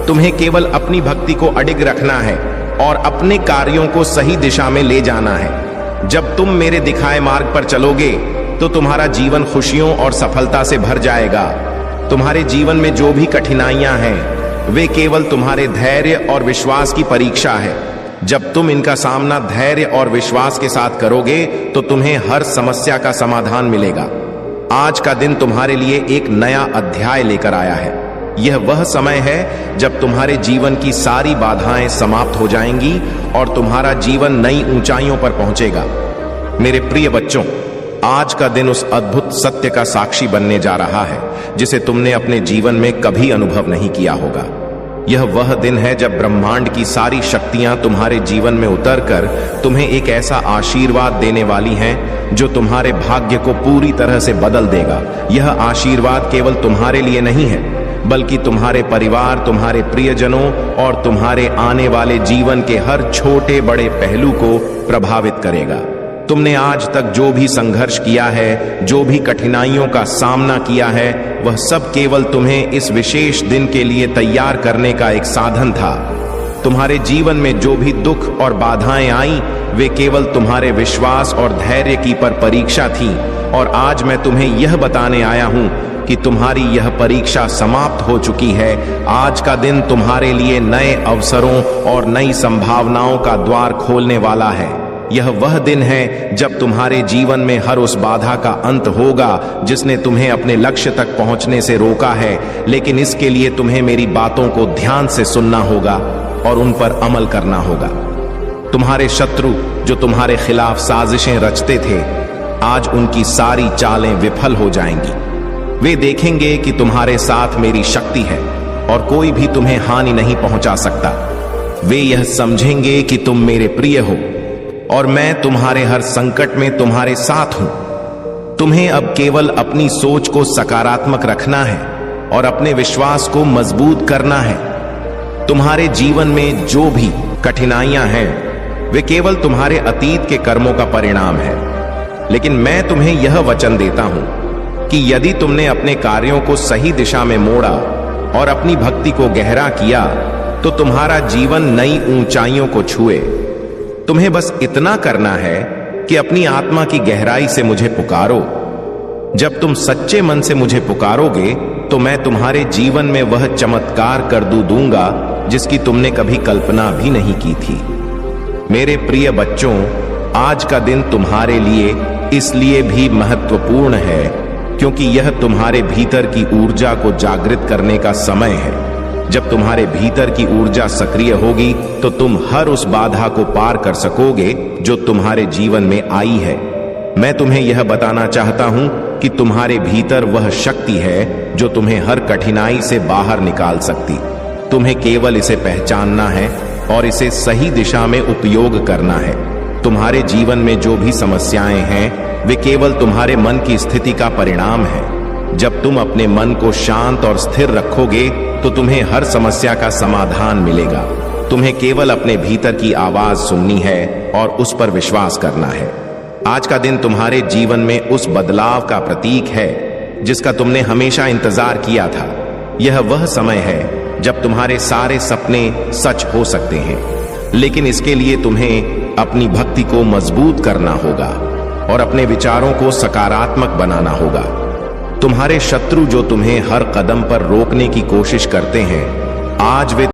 तुम्हें केवल अपनी भक्ति को अडिग रखना है और अपने कार्यों को सही दिशा में ले जाना है। जब तुम मेरे दिखाए मार्ग पर चलोगे तो तुम्हारा जीवन खुशियों और सफलता से भर जाएगा। तुम्हारे जीवन में जो भी कठिनाइयां हैं वे केवल तुम्हारे धैर्य और विश्वास की परीक्षा है। जब तुम इनका सामना धैर्य और विश्वास के साथ करोगे तो तुम्हें हर समस्या का समाधान मिलेगा। आज का दिन तुम्हारे लिए एक नया अध्याय लेकर आया है। यह वह समय है जब तुम्हारे जीवन की सारी बाधाएं समाप्त हो जाएंगी और तुम्हारा जीवन नई ऊंचाइयों पर पहुंचेगा। मेरे प्रिय बच्चों, आज का दिन उस अद्भुत सत्य का साक्षी बनने जा रहा है जिसे तुमने अपने जीवन में कभी अनुभव नहीं किया होगा। यह वह दिन है जब ब्रह्मांड की सारी शक्तियां तुम्हारे जीवन में उतरकर तुम्हें एक ऐसा आशीर्वाद देने वाली हैं जो तुम्हारे भाग्य को पूरी तरह से बदल देगा। यह आशीर्वाद केवल तुम्हारे लिए नहीं है बल्कि तुम्हारे परिवार, तुम्हारे प्रियजनों और तुम्हारे आने वाले जीवन के हर छोटे बड़े पहलू को प्रभावित करेगा। तुमने आज तक जो भी संघर्ष किया है, जो भी कठिनाइयों का सामना किया है, वह सब केवल तुम्हें इस विशेष दिन के लिए तैयार करने का एक साधन था। तुम्हारे जीवन में जो भी दुख और बाधाएं आई वे केवल तुम्हारे विश्वास और धैर्य की पर परीक्षा थी। और आज मैं तुम्हें यह बताने आया हूं कि तुम्हारी यह परीक्षा समाप्त हो चुकी है। आज का दिन तुम्हारे लिए नए अवसरों और नई संभावनाओं का द्वार खोलने वाला है। यह वह दिन है जब तुम्हारे जीवन में हर उस बाधा का अंत होगा जिसने तुम्हें अपने लक्ष्य तक पहुंचने से रोका है। लेकिन इसके लिए तुम्हें मेरी बातों को ध्यान से सुनना होगा और उन पर अमल करना होगा। तुम्हारे शत्रु जो तुम्हारे खिलाफ साजिशें रचते थे, आज उनकी सारी चालें विफल हो जाएंगी। वे देखेंगे कि तुम्हारे साथ मेरी शक्ति है और कोई भी तुम्हें हानि नहीं पहुंचा सकता। वे यह समझेंगे कि तुम मेरे प्रिय हो और मैं तुम्हारे हर संकट में तुम्हारे साथ हूं। तुम्हें अब केवल अपनी सोच को सकारात्मक रखना है और अपने विश्वास को मजबूत करना है। तुम्हारे जीवन में जो भी कठिनाइयां हैं वे केवल तुम्हारे अतीत के कर्मों का परिणाम है। लेकिन मैं तुम्हें यह वचन देता हूं कि यदि तुमने अपने कार्यों को सही दिशा में मोड़ा और अपनी भक्ति को गहरा किया तो तुम्हारा जीवन नई ऊंचाइयों को छुए। तुम्हें बस इतना करना है कि अपनी आत्मा की गहराई से मुझे पुकारो। जब तुम सच्चे मन से मुझे पुकारोगे तो मैं तुम्हारे जीवन में वह चमत्कार कर दूंगा जिसकी तुमने कभी कल्पना भी नहीं की थी। मेरे प्रिय बच्चों, आज का दिन तुम्हारे लिए इसलिए भी महत्वपूर्ण है क्योंकि यह तुम्हारे भीतर की ऊर्जा को जागृत करने का समय है। जब तुम्हारे भीतर की ऊर्जा सक्रिय होगी तो तुम हर उस बाधा को पार कर सकोगे जो तुम्हारे जीवन में आई है। मैं तुम्हें यह बताना चाहता हूं कि तुम्हारे भीतर वह शक्ति है जो तुम्हें हर कठिनाई से बाहर निकाल सकती। तुम्हें केवल इसे पहचानना है और इसे सही दिशा में उपयोग करना है। तुम्हारे जीवन में जो भी समस्याएं हैं वे केवल तुम्हारे मन की स्थिति का परिणाम है। जब तुम अपने मन को शांत और स्थिर रखोगे तो तुम्हें हर समस्या का समाधान मिलेगा। तुम्हें केवल अपने भीतर की आवाज सुननी है और उस पर विश्वास करना है। आज का दिन तुम्हारे जीवन में उस बदलाव का प्रतीक है जिसका तुमने हमेशा इंतजार किया था। यह वह समय है जब तुम्हारे सारे सपने सच हो सकते हैं, लेकिन इसके लिए तुम्हें अपनी भक्ति को मजबूत करना होगा और अपने विचारों को सकारात्मक बनाना होगा। तुम्हारे शत्रु जो तुम्हें हर कदम पर रोकने की कोशिश करते हैं, आज वे